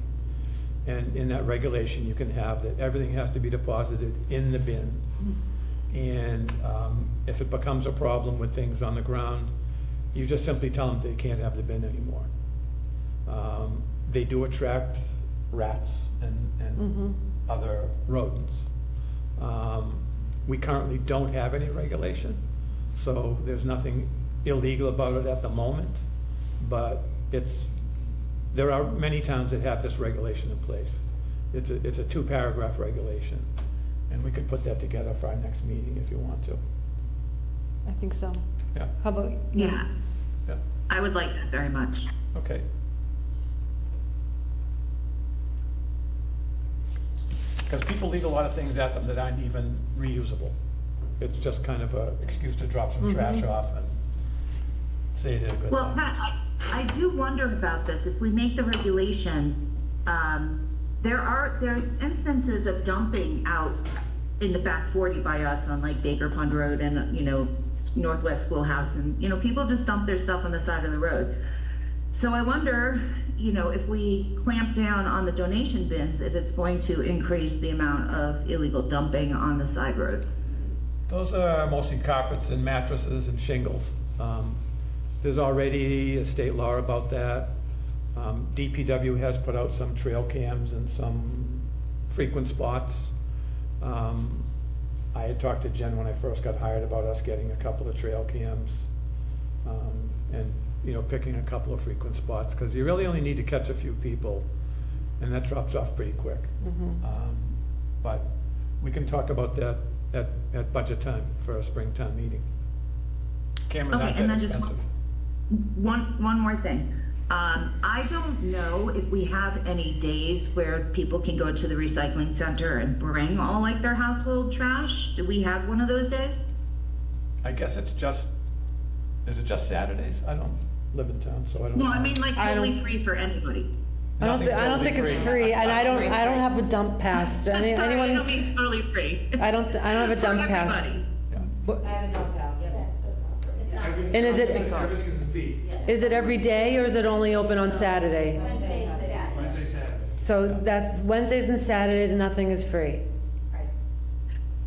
And in that regulation, you can have that everything has to be deposited in the bin. And if it becomes a problem with things on the ground, you just simply tell them they can't have the bin anymore. They do attract rats and other rodents. We currently don't have any regulation, so there's nothing illegal about it at the moment, but there are many towns that have this regulation in place. It's a 2-paragraph regulation, and we could put that together for our next meeting if you want to. I think so. Yeah, How about, Yeah, yeah, I would like that very much. okay. Because people leave a lot of things at them that aren't even reusable. It's just kind of an excuse to drop some trash off and say they did a good Well, thing. Pat, I do wonder about this. If we make the regulation, there's instances of dumping out in the back 40 by us on like Baker Pond Road and, Northwest Schoolhouse, and, people just dump their stuff on the side of the road. So I wonder, if we clamp down on the donation bins, if it's going to increase the amount of illegal dumping on the side roads. Those are mostly carpets and mattresses and shingles. There's already a state law about that. DPW has put out some trail cams and some frequent spots. I had talked to Jen when I first got hired about us getting a couple of trail cams and picking a couple of frequent spots, because you really only need to catch a few people, and that drops off pretty quick. But we can talk about that at budget time for a springtime meeting. Cameras aren't and that then just expensive. one more thing. I don't know if we have any days where people can go to the recycling center and bring all like their household trash. Do we have one of those days? I guess is it just Saturdays? I don't live in town, so I don't know. No, I mean like I totally don't- free for anybody. I don't Nothing's think it's totally free, and I don't have a dump pass. Sorry, I don't Anyone, mean totally free. I don't have a For dump pass. everybody. But- I have a dump pass, yes. And is it every day, or is it only open on Saturday? Wednesdays and Saturdays. Wednesday, Saturday. So that's Wednesdays and Saturdays, nothing is free. Right.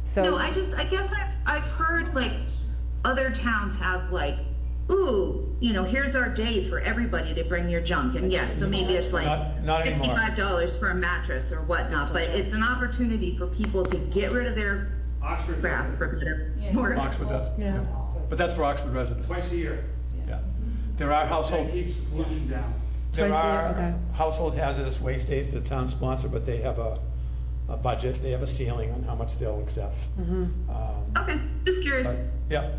So. No, I guess I've heard like other towns have like, ooh, here's our day for everybody to bring your junk. And yes, so maybe it's like Not anymore. $65 for a mattress or whatnot, but it's an opportunity for people to get rid of their Oxford, crap, for better word. Oxford does. Yeah. But that's for Oxford residents. twice a year. Yeah. There are That household, keeps pollution down. there Twice a year, are okay. household hazardous waste days the town sponsor, but they have a budget, they have a ceiling on how much they'll accept. Okay, just curious. But, yeah.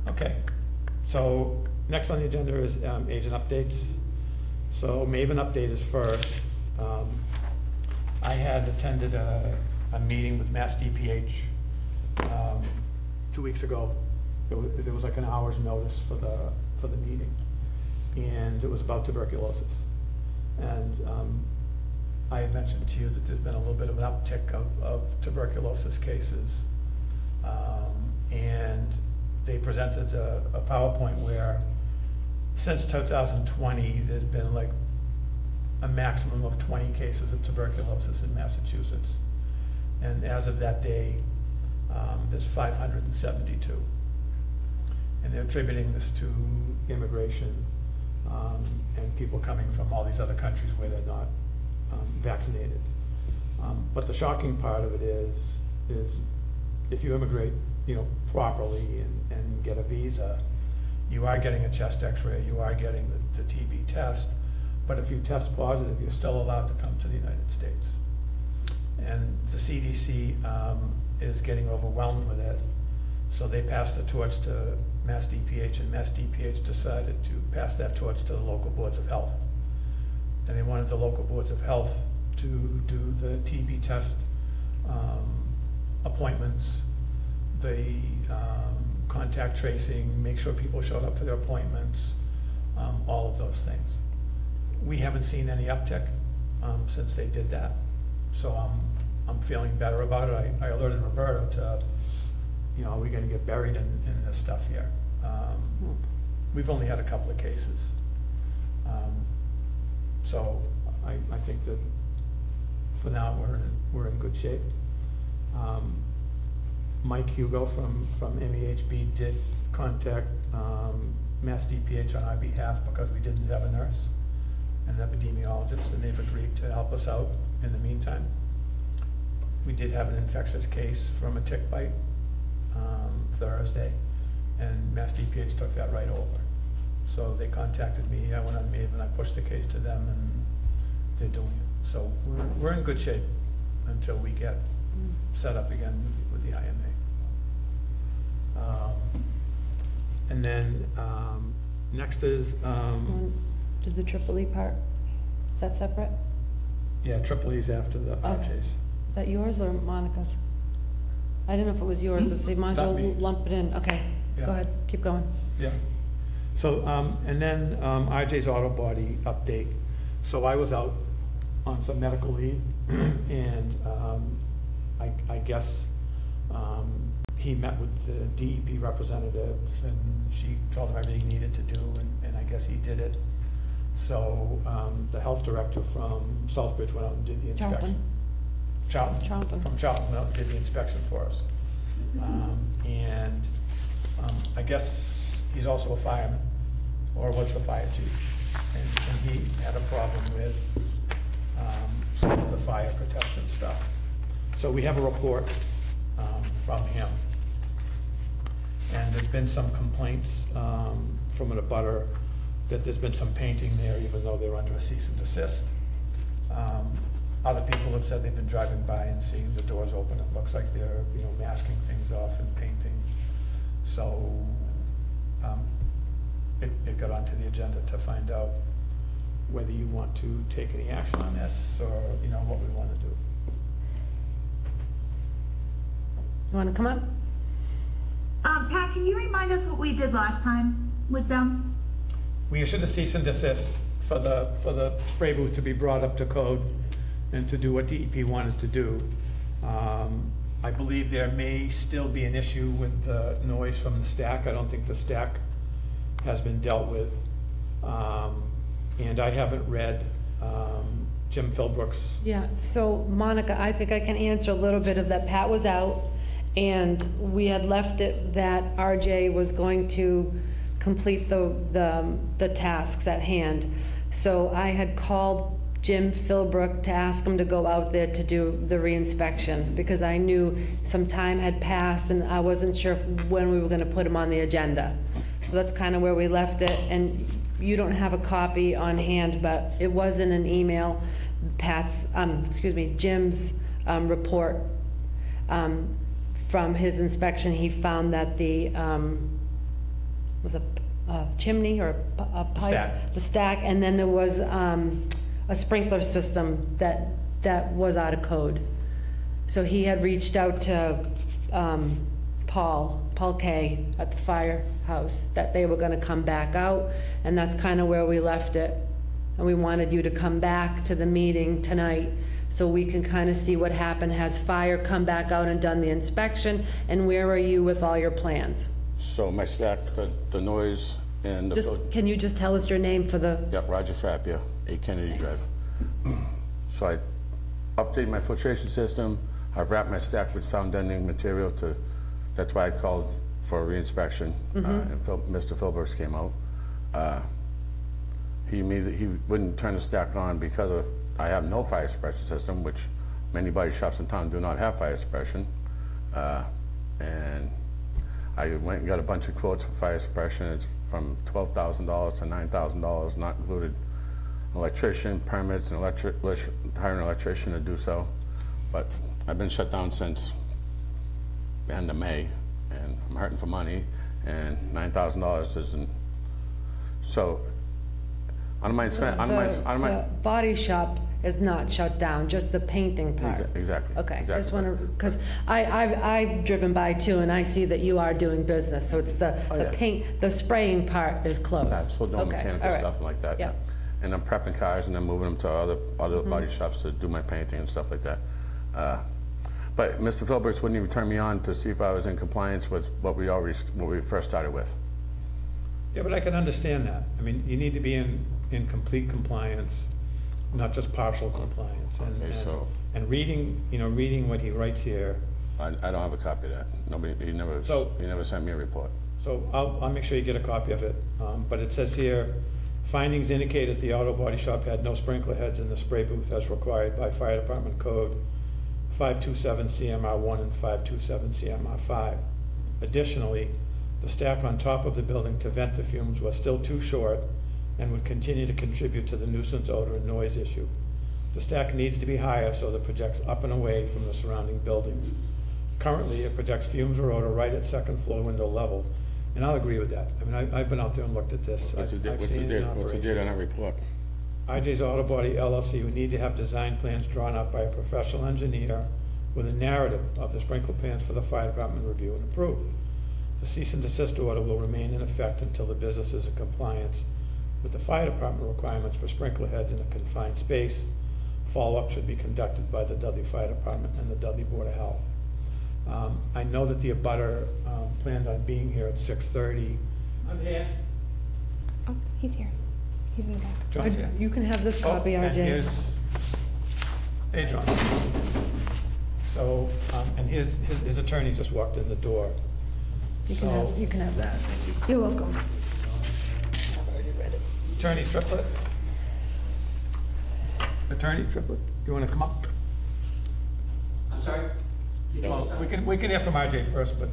Okay, so next on the agenda is agent updates. So Maven update is first. I had attended a meeting with Mass DPH 2 weeks ago. There was like an hour's notice for the meeting, and it was about tuberculosis. And I had mentioned to you that there's been a little bit of an uptick of tuberculosis cases, and they presented a PowerPoint where since 2020 there's been like a maximum of 20 cases of tuberculosis in Massachusetts, and as of that day there's 572, and they're attributing this to immigration and people coming from all these other countries where they're not vaccinated. But the shocking part of it is if you immigrate, properly and get a visa, you are getting a chest X-ray, you are getting the TB test, but if you test positive, you're still allowed to come to the United States. And the CDC is getting overwhelmed with it, so they passed the torch to Mass DPH, and Mass DPH decided to pass that torch to the local boards of health. And they wanted the local boards of health to do the TB test appointments, the contact tracing, make sure people showed up for their appointments, all of those things. We haven't seen any uptick since they did that, so I'm feeling better about it. I alerted Roberta to, are we going to get buried in this stuff here? We've only had a couple of cases, so I think that for now we're in good shape. Mike Hugo from MEHB did contact Mass DPH on our behalf because we didn't have a nurse and an epidemiologist, and they've agreed to help us out in the meantime. We did have an infectious case from a tick bite Thursday, and Mass DPH took that right over. So they contacted me, I went on Maven, I pushed the case to them, and they're doing it. So we're in good shape until we get set up again with the IMA. And then next is Did the Triple E part, is that separate? yeah, Triple E's after the RJs. Is that yours or Monica's? I didn't know if it was yours, so you might as It's not well me. lump it in. Okay, Yeah. go ahead, keep going. Yeah. So, and then RJ's auto body update. So I was out on some medical leave, and I guess he met with the DEP representative, and she told him everything he needed to do, and I guess he did it. So the health director from Southbridge went out and did the inspection. Charlton. From Charlton went out and did the inspection for us. And I guess he's also a fireman, or was the fire chief, and he had a problem with some of the fire protection stuff. So we have a report from him. And there's been some complaints from an abutter that there's been some painting there, even though they're under a cease and desist. Other people have said they've been driving by and seeing the doors open. It looks like they're, masking things off and painting. So it got onto the agenda to find out whether you want to take any action on this, or what we want to do. You want to come up? Pat, can you remind us what we did last time with them? We issued a cease and desist for the spray booth to be brought up to code and to do what DEP wanted to do. I believe there may still be an issue with the noise from the stack. I don't think the stack has been dealt with. And I haven't read Jim Philbrook's. Yeah, so Monica, I think I can answer a little bit of that. Pat was out, and we had left it that RJ was going to complete the tasks at hand. So I had called Jim Philbrook to ask him to go out there to do the reinspection, because I knew some time had passed and I wasn't sure when we were going to put him on the agenda. So that's kind of where we left it, and you don't have a copy on hand, but it was in an email. Jim's report from his inspection. He found that the chimney or a pipe. Stack. The stack, and then there was a sprinkler system that was out of code. So he had reached out to Paul K. at the firehouse, that they were gonna come back out, and that's kind of where we left it. And we wanted you to come back to the meeting tonight so we can kind of see what happened. Has fire come back out and done the inspection? And where are you with all your plans? So my stack, the noise and the... Can you just tell us your name for the... Yep, Roger Frappia, 8 Kennedy Drive. So I updated my filtration system. I wrapped my stack with sound deadening material to... That's why I called for a reinspection. And Mr. Philbrick's came out. He wouldn't turn the stack on because I have no fire suppression system, which many body shops in town do not have fire suppression. And I went and got a bunch of quotes for fire suppression. It's from $12,000 to $9,000, not included electrician, permits, and hiring an electrician to do so. But I've been shut down since the end of May, and I'm hurting for money, and $9,000 isn't. So, The body shop is not shut down, just the painting part. Exactly. Okay, I exactly. just want to, because I've driven by too, and I see that you are doing business, so it's the paint, the spraying part is closed. I'm still doing Okay, mechanical all right. stuff like that. Yeah. And I'm prepping cars and then moving them to other body shops to do my painting and stuff like that. But Mr. Philbrick wouldn't even turn me on to see if I was in compliance with what we first started with. Yeah, but I can understand that. I mean, you need to be in complete compliance, not just partial compliance. And reading what he writes here. I don't have a copy of that. He never sent me a report. So I'll make sure you get a copy of it. But it says here, findings indicate that the auto body shop had no sprinkler heads in the spray booth as required by Fire Department Code 527 CMR 1 and 527 CMR 5. Additionally, the stack on top of the building to vent the fumes was still too short and would continue to contribute to the nuisance odor and noise issue. The stack needs to be higher so that it projects up and away from the surrounding buildings. Currently, it projects fumes or odor right at second floor window level, and I'll agree with that. I mean, I've been out there and looked at this. What's the date on that report? IJ's Auto Body LLC would need to have design plans drawn up by a professional engineer with a narrative of the sprinkler plans for the fire department review and approve. The cease and desist order will remain in effect until the business is in compliance with the fire department requirements for sprinkler heads in a confined space. Follow-up should be conducted by the Dudley Fire Department and the Dudley Board of Health. I know that the abutter planned on being here at 6:30. I'm here. Oh, he's here. He's in the back. John's here. You can have this copy, and RJ. Hey, John. So, and his attorney just walked in the door. You can have that. You're welcome. Attorney Triplett? Attorney Triplett, you want to come up? I'm sorry? Well, we can hear from RJ first, but,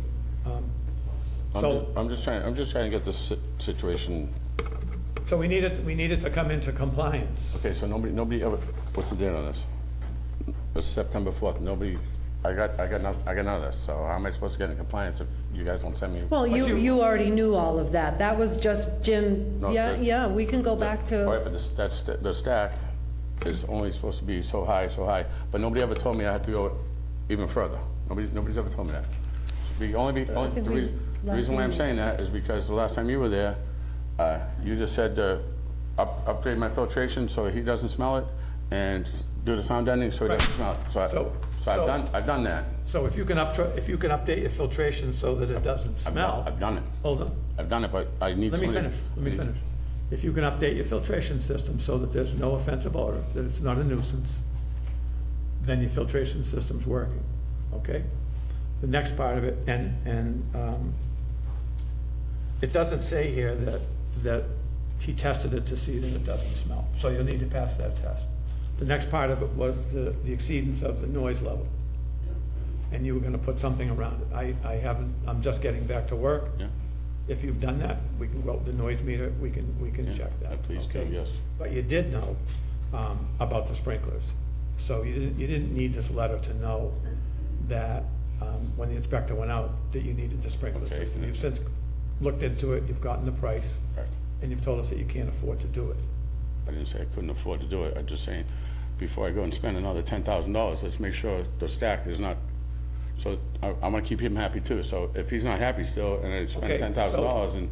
I'm just trying to get this situation. so we needed to come into compliance. Okay, so nobody ever. What's the date on this? It's September 4th. Nobody. I got none of this. So how am I supposed to get in compliance if you guys don't send me? Well, you already knew all of that. That was just Jim. No, Yeah, we can go back to. Right, but the stack is only supposed to be so high. But nobody ever told me I had to go even further. Nobody's ever told me that. The reason why I'm saying that is because the last time you were there, you just said to upgrade my filtration so he doesn't smell it, and do the sound deadening so he doesn't smell it. So I've done that. So if you can update your filtration so that it doesn't smell. I've done it. Hold on. I've done it, but I need Let me somebody. finish. If you can update your filtration system so that there's no offensive odor, that it's not a nuisance, then your filtration system's working, okay? The next part of it, and it doesn't say here that he tested it to see that it doesn't smell, so you'll need to pass that test. The next part of it was the exceedance of the noise level. And you were gonna put something around it. I haven't, I'm just getting back to work. Yeah. If you've done that, we can go out with the noise meter, we can check that. Please do, okay? yes. But you did know about the sprinklers. So you didn't need this letter to know that when the inspector went out, that you needed the sprinkler Okay. system. You've since looked into it, you've gotten the price, Right. and you've told us that you can't afford to do it. I didn't say I couldn't afford to do it. I'm just saying, before I go and spend another $10,000, let's make sure the stack is not, so I want to keep him happy too. So if he's not happy still, and I spend Okay, $10,000, and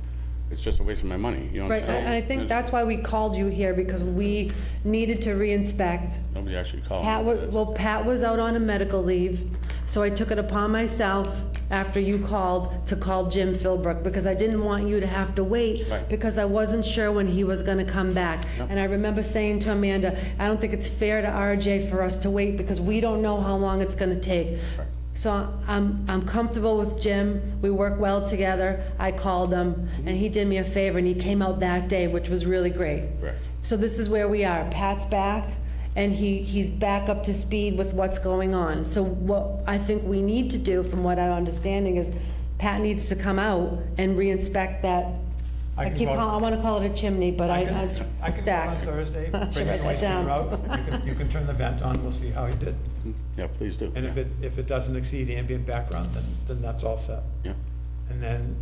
it's just a waste of my money, you know what Right, I'm saying? and I think that's why we called you here, because we needed to re-inspect. Nobody actually called Pat, me. well, Pat was out on a medical leave, so I took it upon myself after you called to call Jim Philbrook, because I didn't want you to have to wait, Right. because I wasn't sure when he was gonna come back. Yep. And I remember saying to Amanda, I don't think it's fair to RJ for us to wait, because we don't know how long it's gonna take. Right. So I'm comfortable with Jim, we work well together, I called him, and he did me a favor, and he came out that day, which was really great. Correct. So this is where we are, Pat's back, and he's back up to speed with what's going on. So what I think we need to do, from what I'm understanding, is Pat needs to come out and re-inspect that. I can I call- want to call it a chimney, but it's I a can go on stack. Thursday, bring Should the write that waste down. heater out, you can turn the vent on, we'll see how he did. Yeah, please do. And if it doesn't exceed ambient background, then that's all set. Yeah, And then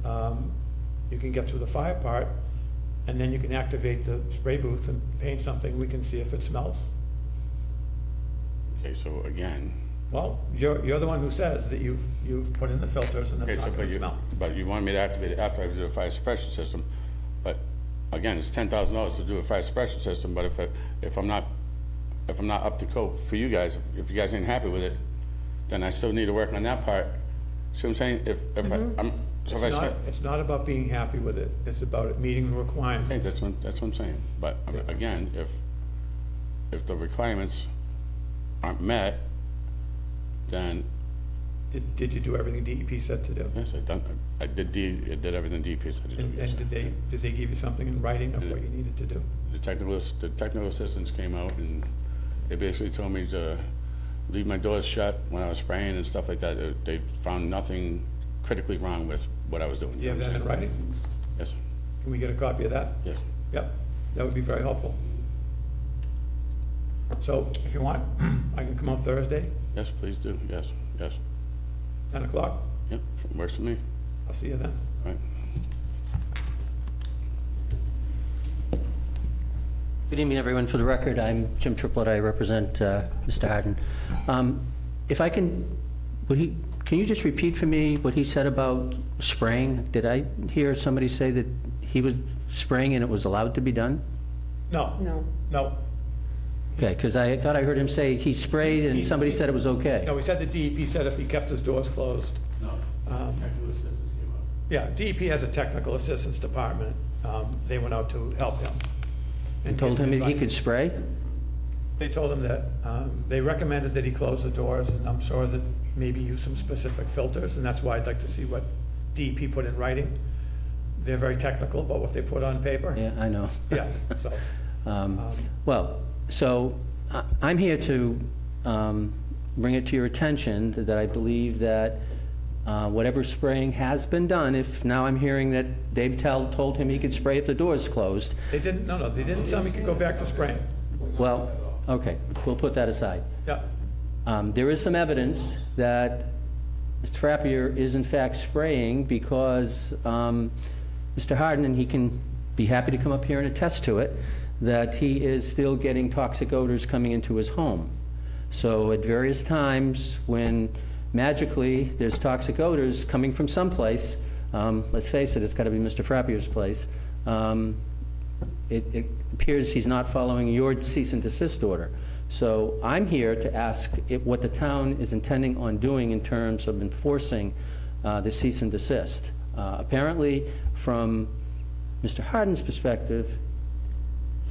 you can get through the fire part, and then you can activate the spray booth and paint something, we can see if it smells. okay, so again, Well, you're the one who says that you've put in the filters and okay, it's so not gonna smell. but you want me to activate it after I do a fire suppression system, but again, it's $10,000 to do a fire suppression system, but if I'm not up to code for you guys, if you guys ain't happy with it, then I still need to work on that part. See what I'm saying? So if I spend, It's not about being happy with it, it's about it meeting the okay, requirements. that's what I'm saying. But I mean, again, if the requirements aren't met, then Did you do everything DEP said to do? yes, I did everything DP said to do. And yes. did they give you something in writing of what you needed to do? The technical assistants came out and they basically told me to leave my doors shut when I was spraying and stuff like that. They found nothing critically wrong with what I was doing. Do you have that in writing? Yes, Can we get a copy of that? yes. Yep, that would be very helpful. So if you want, I can come out Thursday, Yes, please do. Yes, yes. 10 o'clock. Yep, works for me. I'll see you then. All right. Good evening, everyone. For the record, I'm Jim Triplett. I represent Mr. Harden. If I can, can you just repeat for me what he said about spraying? Did I hear somebody say that he was spraying and it was allowed to be done? No, No. no, Okay, because I thought I heard him say he sprayed and somebody said it was okay. no, he said the DEP said if he kept his doors closed. No, technical assistants came out. Yeah, DEP has a technical assistance department. They went out to help him. And told him that he could advice. spray? They told him that, they recommended that he close the doors, and I'm sure that maybe use some specific filters, and that's why I'd like to see what DEP put in writing. They're very technical about what they put on paper. Yeah, I know. Yes, so, Well, so I'm here to bring it to your attention that I believe that whatever spraying has been done, if now I'm hearing that they've told him he could spray if the door's closed, they didn't, no, they didn't tell me he could go back to spraying. well, okay, we'll put that aside. Yeah, There is some evidence that Mr. Frappier is in fact spraying because Mr. Harden, and he can be happy to come up here and attest to it, that he is still getting toxic odors coming into his home. So at various times when magically there's toxic odors coming from someplace, let's face it, it's got to be Mr. Frappier's place, it appears he's not following your cease and desist order. So I'm here to ask what the town is intending on doing in terms of enforcing the cease and desist. Apparently, from Mr. Harden's perspective,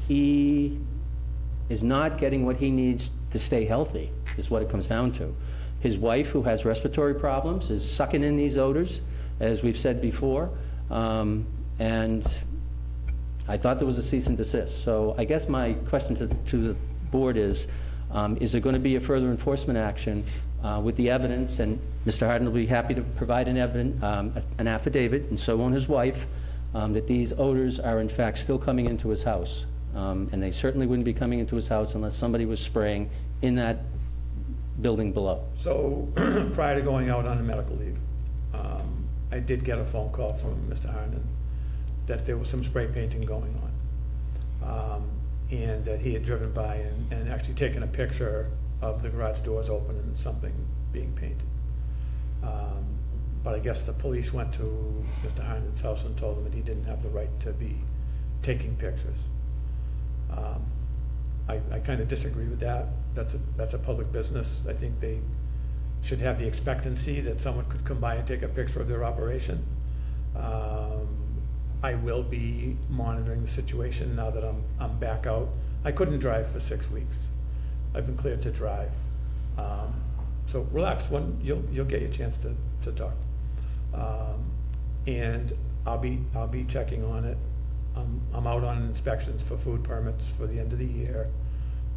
he is not getting what he needs to stay healthy, is what it comes down to. His wife, who has respiratory problems, is sucking in these odors, as we've said before, and I thought there was a cease and desist. So I guess my question to the board is there going to be a further enforcement action with the evidence? And Mr. Harden will be happy to provide an affidavit, and so won't his wife, that these odors are in fact still coming into his house. And they certainly wouldn't be coming into his house unless somebody was spraying in that building below. so prior to going out on a medical leave, I did get a phone call from Mr. Harnden that there was some spray painting going on. And that he had driven by and actually taken a picture of the garage doors open and something being painted. But I guess the police went to Mr. Harnden's house and told him that he didn't have the right to be taking pictures. I kind of disagree with that. That's a public business. I think they should have the expectancy that someone could come by and take a picture of their operation. I will be monitoring the situation now that I'm back out. I couldn't drive for 6 weeks. I've been cleared to drive. So relax, you'll get your chance to talk. And I'll be checking on it. I'm out on inspections for food permits for the end of the year.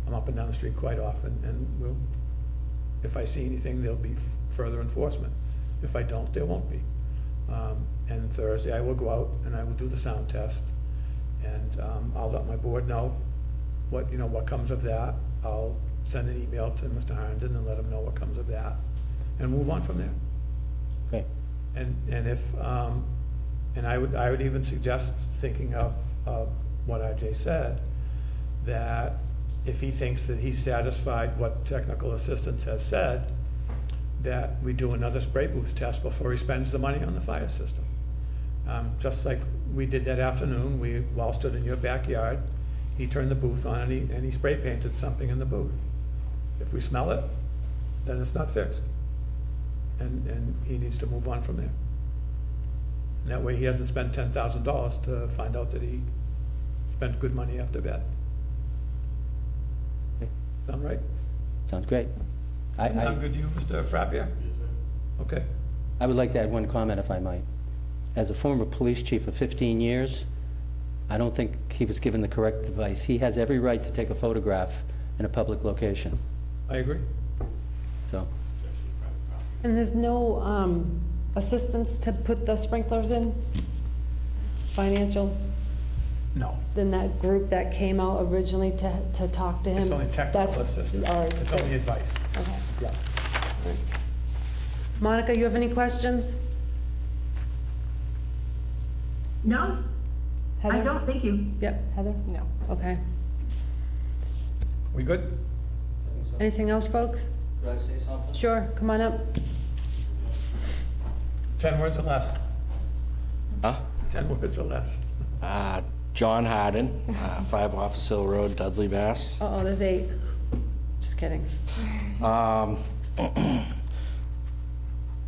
I'm up and down the street quite often, and if I see anything, there'll be further enforcement. If I don't, there won't be. And Thursday, I will go out and I will do the sound test, and I'll let my board know what comes of that. I'll send an email to Mr. Harnden and let him know what comes of that, and move on from there. Okay. And if and I would even suggest, thinking of what RJ said, that if he thinks that he's satisfied what technical assistance has said, that we do another spray booth test before he spends the money on the fire system. Just like we did that afternoon, we all stood in your backyard. He turned the booth on and he spray painted something in the booth. If we smell it, then it's not fixed. And he needs to move on from there. And that way he hasn't spent $10,000 to find out that he spent good money after bed. Okay. Sound right? Sounds great. Sound good to you, Mr. Frappier? Okay. I would like to add one comment, if I might. As a former police chief of 15 years, I don't think he was given the correct advice. He has every right to take a photograph in a public location. I agree. So, And there's no assistance to put the sprinklers in? Financial? No. Then that group that came out originally to talk to him? It's only technical that's- assistance. all right, It's good. only advice. Okay. Yeah. Monica, you have any questions? No, I Heather? don't, thank you. Yep, Heather? No. Okay. We good? Anything else, folks? Could I say something? Sure, come on up. 10 words or less. Huh? 10 words or less. John Harden, 5 Office Hill Road, Dudley, Mass. Uh-oh, there's 8. Just kidding.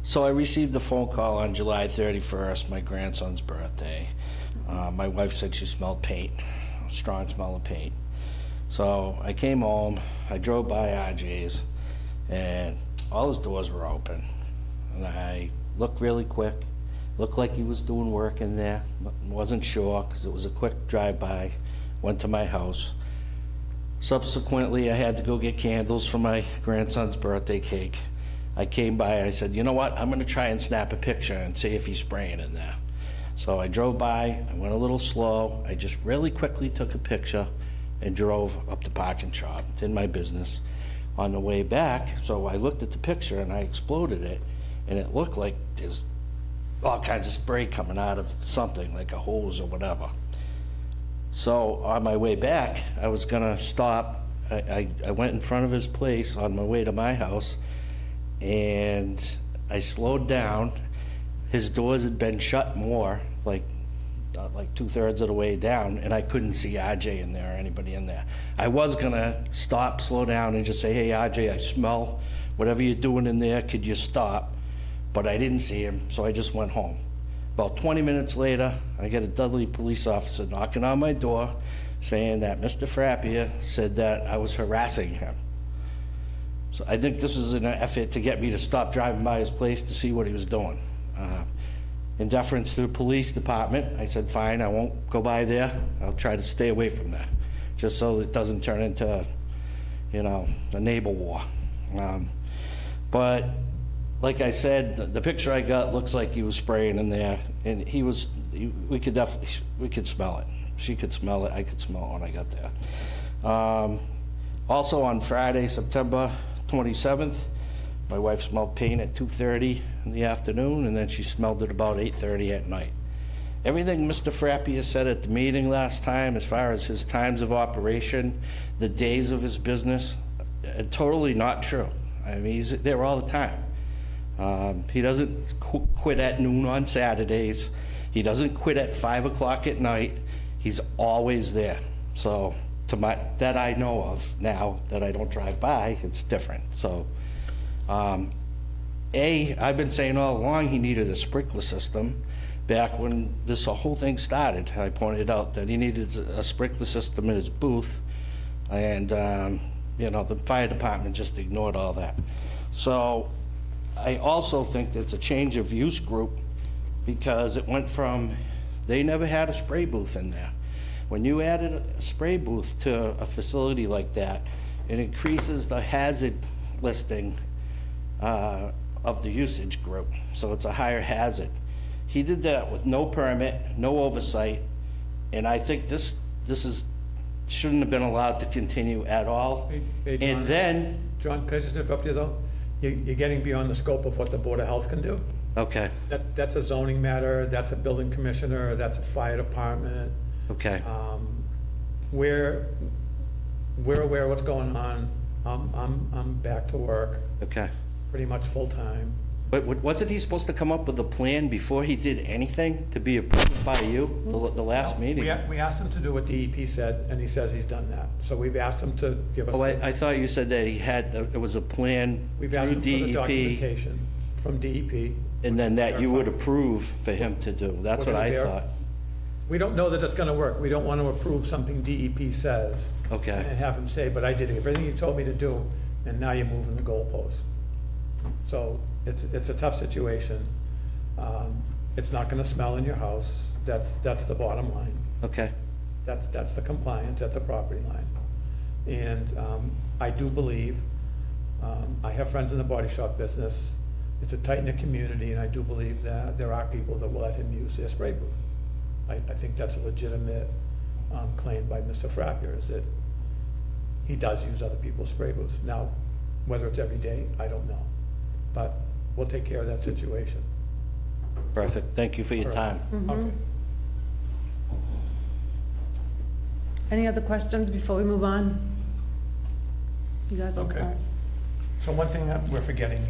So I received a phone call on July 31st, my grandson's birthday. My wife said she smelled paint, a strong smell of paint. So I came home, I drove by RJ's, and all his doors were open. And I looked really quick, looked like he was doing work in there, but wasn't sure because it was a quick drive-by, went to my house. Subsequently, I had to go get candles for my grandson's birthday cake. I came by and I said, you know what, I'm gonna try and snap a picture and see if he's spraying in there. So I drove by, I went a little slow, I just really quickly took a picture and drove up the parking shop, did my business. On the way back, so I looked at the picture and I exploded it, and it looked like there's all kinds of spray coming out of something, like a hose or whatever. So on my way back, I was gonna stop. I went in front of his place on my way to my house, and I slowed down. His doors had been shut more, like 2/3 of the way down, and I couldn't see RJ in there or anybody in there. I was gonna stop, slow down, and just say, hey, RJ, I smell whatever you're doing in there, could you stop? But I didn't see him, so I just went home. About 20 minutes later, I get a Dudley police officer knocking on my door saying that Mr. Frappier said that I was harassing him. So I think this was an effort to get me to stop driving by his place to see what he was doing. In deference to the police department, I said, fine, I won't go by there. I'll try to stay away from there, just so it doesn't turn into, a neighbor war. But like I said, the picture I got looks like he was spraying in there, and we could smell it. She could smell it, I could smell it when I got there. Also on Friday, September 27th, My wife smelled paint at 2:30 in the afternoon, and then she smelled it about 8:30 at night. Everything Mr. Frappia said at the meeting last time, as far as his times of operation, the days of his business, totally not true. I mean, he's there all the time. He doesn't quit at noon on Saturdays. He doesn't quit at 5 o'clock at night. He's always there. So, that I know of now, that I don't drive by, it's different. So, I've been saying all along he needed a sprinkler system. Back when this whole thing started, I pointed out that he needed a sprinkler system in his booth, and you know, the fire department just ignored all that. So I also think it's a change of use group, because it went from, they never had a spray booth in there. When you added a spray booth to a facility like that, it increases the hazard listing of the usage group, so it's a higher hazard. He did that with no permit, no oversight, and I think this shouldn't have been allowed to continue at all. Hey, John, and then, John, could I just interrupt you though? You're getting beyond the scope of what the Board of Health can do. okay, That's a zoning matter, that's a building commissioner, that's a fire department. okay, We're aware of what's going on. I'm back to work, okay. pretty much full-time. But wasn't he supposed to come up with a plan before he did anything to be approved by you, the last meeting? We asked him to do what DEP said, and he says he's done that. So we've asked him to give us. Oh, I thought you said that he had, it was a plan We've through asked him for the DEP, documentation from DEP. and then that you would Verify. approve for him to do. That's We're what I gonna thought. We don't know that it's gonna work. We don't want to approve something DEP says. Okay. And have him say, but I did everything you told me to do, and now you're moving the goalposts. So it's a tough situation. It's not gonna smell in your house. That's the bottom line. Okay, That's the compliance at the property line. And I do believe, I have friends in the body shop business. It's a tight-knit community, and I do believe that there are people that will let him use their spray booth. I think that's a legitimate claim by Mr. Frappier, is that he does use other people's spray booths. Now, whether it's every day, I don't know. But we'll take care of that situation. perfect. Thank you for your time. Okay. Any other questions before we move on? You guys Okay. okay? So one thing that we're forgetting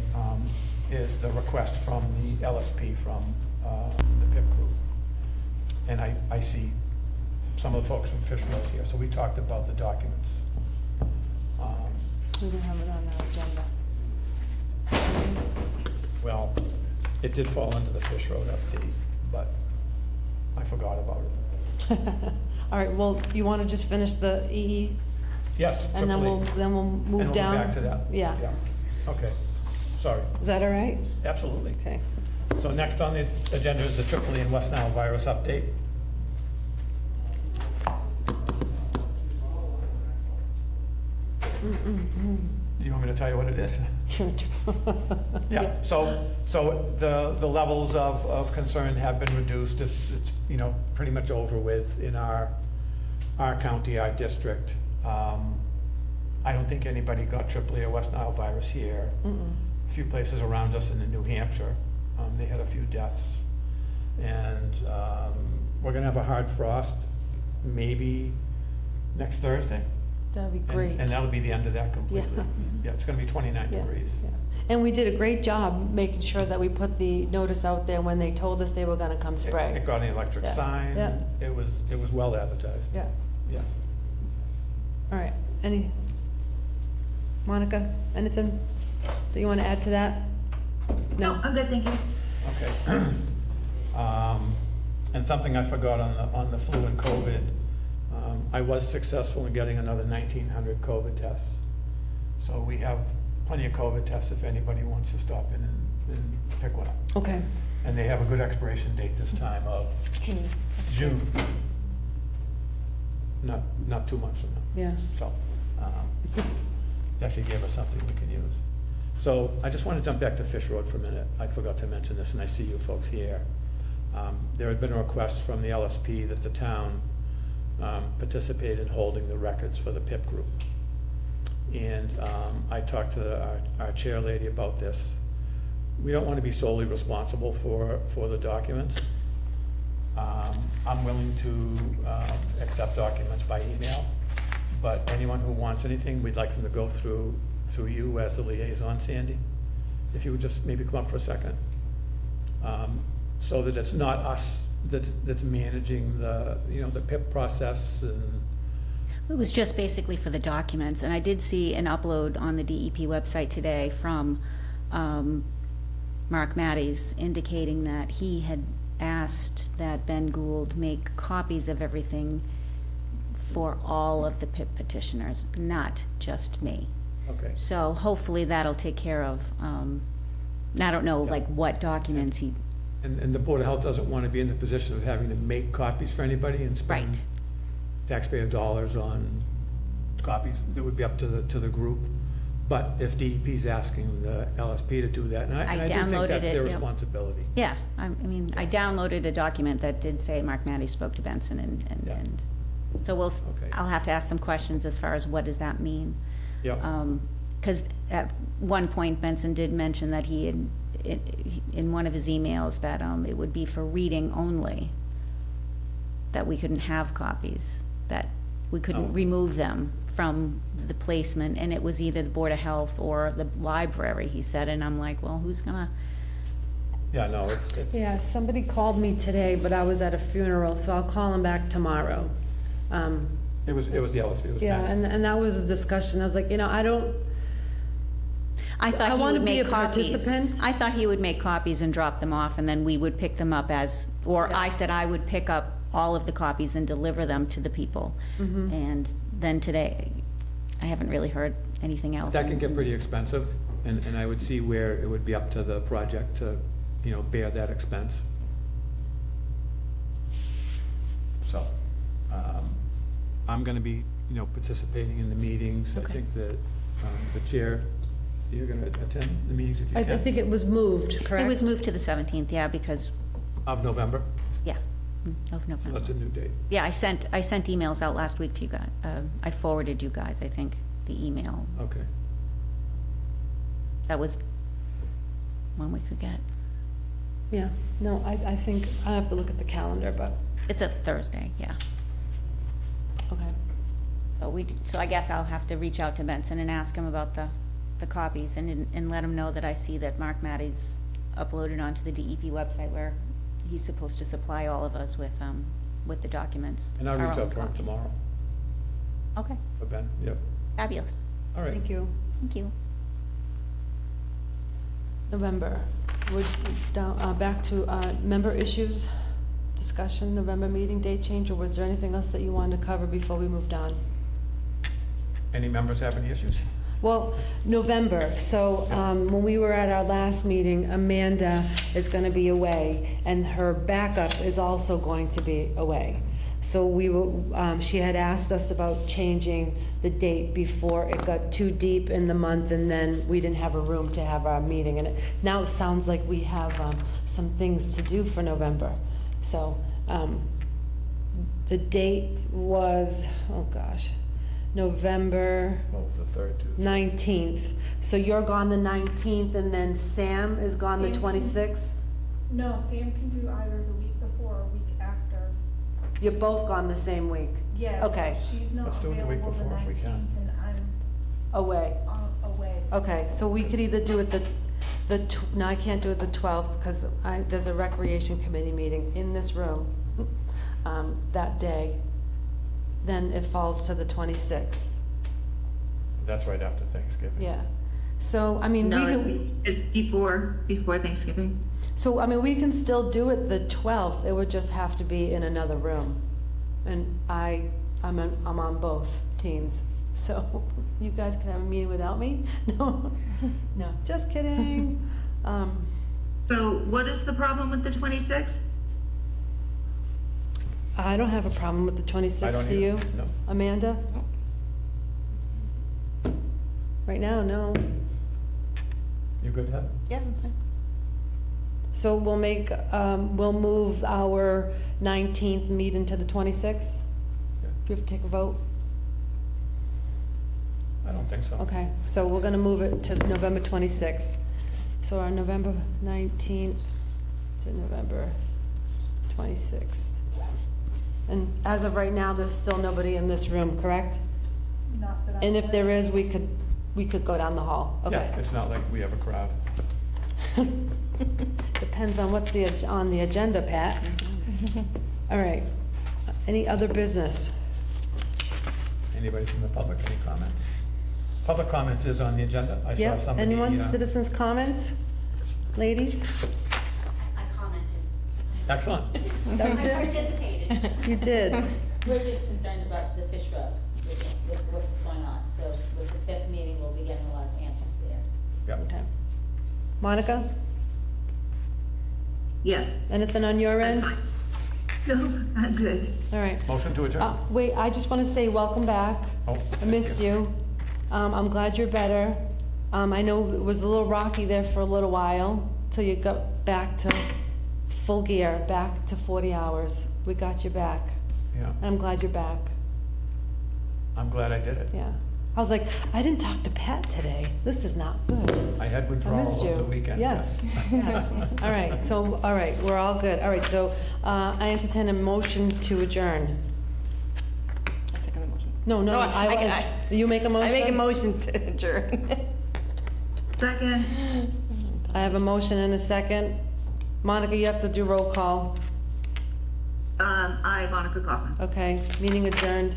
is the request from the LSP from the PIP group. And I see some of the folks from Fish Road here, so we talked about the documents. We didn't have it on our agenda. Well, it did fall under the Fish Road FD, but I forgot about it. All right, well, you want to just finish the EE? Yes. And then we'll quickly. move And down? we'll go back to that. Yeah. Okay, sorry. Is that all right? Absolutely. Okay. So next on the agenda is the Tripoli and West Nile virus update. Do you want me to tell you what it is? Yeah, so the levels of concern have been reduced. It's you know, pretty much over with in our county, our district. I don't think anybody got Tripoli or West Nile virus here. A few places around us in New Hampshire, they had a few deaths. And we're gonna have a hard frost, maybe next Thursday. That'd be great. And that'll be the end of that completely. Yeah. Yeah, it's gonna be 29 Yeah, degrees. yeah. And we did a great job making sure that we put the notice out there when they told us they were gonna come spray. It got an electric Yeah. sign. Yeah. It was well advertised. Yeah, Yes. all right. Monica, anything that you want to add to that? No, I'm good, thank you. Okay. And something I forgot on the flu and COVID, I was successful in getting another 1,900 COVID tests. So we have plenty of COVID tests if anybody wants to stop in and pick one up. Okay. And they have a good expiration date this time of June. Not 2 months from now. Yeah. So, they actually gave us something we can use. So I just want to jump back to Fish Road for a minute. I forgot to mention this, and I see you folks here. There had been a request from the LSP that the town participate in holding the records for the PIP group. And I talked to our chair lady about this. We don't want to be solely responsible for the documents. I'm willing to accept documents by email, but anyone who wants anything, we'd like them to go through you as the liaison, Sandy. If you would just maybe come up for a second. So that it's not us that's managing the PIP process and. It was just basically for the documents, and I did see an upload on the DEP website today from Mark Matties indicating that he had asked that Ben Gould make copies of everything for all of the PIP petitioners, not just me. Okay. So hopefully that'll take care of, I don't know, like what documents he. And the Board of Health doesn't want to be in the position of having to make copies for anybody and spend Right. taxpayer dollars on copies. That would be up to the group. But if DEP's asking the LSP to do that, and I do think downloaded that's it, their yep. responsibility. Yeah, I mean, I downloaded a document that did say Mark Matty spoke to Benson, and so Okay. I'll have to ask some questions as far as what does that mean. Yep. Because at one point Benson did mention that he had, in one of his emails, that it would be for reading only, that we couldn't have copies, that we couldn't remove them from the placement, and it was either the Board of Health or the library, he said, and I'm like, well, who's gonna? Yeah, no, it's Yeah, somebody called me today, but I was at a funeral, so I'll call him back tomorrow. it was the LSP. It was Yeah, Penn. and that was a discussion. I was like, I thought I he wanna would be make a copies. participant. I thought he would make copies and drop them off, and then we would pick them up as, or I said I would pick up all of the copies and deliver them to the people. Mm-hmm. And then today, I haven't really heard anything else. That can get pretty expensive, and I would see where it would be up to the project to, bear that expense. So, I'm gonna be, participating in the meetings. I Okay. think that, the chair, you're gonna attend the meetings if you I can. think it was moved, correct? It was moved to the 17th, yeah, because, Of November, yeah, of so November. that's a new date. Yeah, I sent emails out last week to you guys. I forwarded you guys, I think, the email. Okay. That was one we could get. Yeah, no, I think, I have to look at the calendar, but, It's a Thursday, yeah. okay. So I guess I'll have to reach out to Benson and ask him about the copies and let him know that I see that Mark Matty's uploaded onto the DEP website where he's supposed to supply all of us with the documents. And I'll our reach own out for him copies. tomorrow, Okay, for Ben, yep. fabulous. All right. Thank you. Thank you. November, we're down, back to member issues, discussion, November meeting, date change, or was there anything else that you wanted to cover before we moved on? Any members have any issues? Well, November, so when we were at our last meeting, Amanda is going to be away, and her backup is also going to be away. So she had asked us about changing the date before it got too deep in the month, and then we didn't have a room to have our meeting. And now it sounds like we have some things to do for November. So the date was, oh gosh, November The third, too. 19th. So you're gone the 19th, and then Sam is gone the Sam 26th? No, Sam can do either the week before or week after. You're both gone the same week? Yes. Okay. She's not Let's do it the week available the before if we 19th, can. and I'm Away. away. Okay, so we could either do it no, I can't do it the 12th, because there's a recreation committee meeting in this room that day. Then it falls to the 26th. That's right after Thanksgiving. Yeah. So, I mean, we No, can, it's before Thanksgiving. so, I mean, we can still do it the 12th. It would just have to be in another room. And I'm on both teams. So you guys can have a meeting without me? No, no, just kidding. So what is the problem with the 26th? I don't have a problem with the I 26th, don't do you? either, no. Amanda? Right now, no. You good, Heather? Yeah, that's fine. So we'll move our 19th meeting to the 26th? Yeah. Do we have to take a vote? I don't don't think so. Okay, so we're gonna move it to November 26th. So our November 19th to November 26th. And as of right now, there's still nobody in this room, correct? Not that I'm And if there aware. is, we could go down the hall, okay? Yeah, it's not like we have a crowd. Depends on what's on the agenda, Pat. All right, any other business? Anybody from the public, any comments? Public comments is on the agenda. I saw Yep, somebody. anyone, citizens' comments? Ladies? I commented. Excellent. That was I it? participated. You did. We're just concerned about the fish road, what's going on. So with the fifth meeting, we'll be getting a lot of answers there. Yep. Okay. Monica, Yes. anything on your end? No, I'm good. All right. Motion to adjourn. Wait, I just want to say welcome back. Oh, I thank missed you. I'm glad you're better. I know it was a little rocky there for a little while till you got back to full gear, back to 40 hours. We got you back. Yeah, I'm glad you're back. I'm glad I did it. Yeah. I was like, I didn't talk to Pat today. This is not good. I had I withdrawal missed you. over the weekend. Yes, yes. All right, so, all right, we're all good. All right, so I entertain a motion to adjourn. I second the motion. No, no, you make a motion? I make a motion to adjourn. Second. I have a motion and a second. Monica, you have to do roll call. I, Monica Kaufman. Okay, meeting adjourned.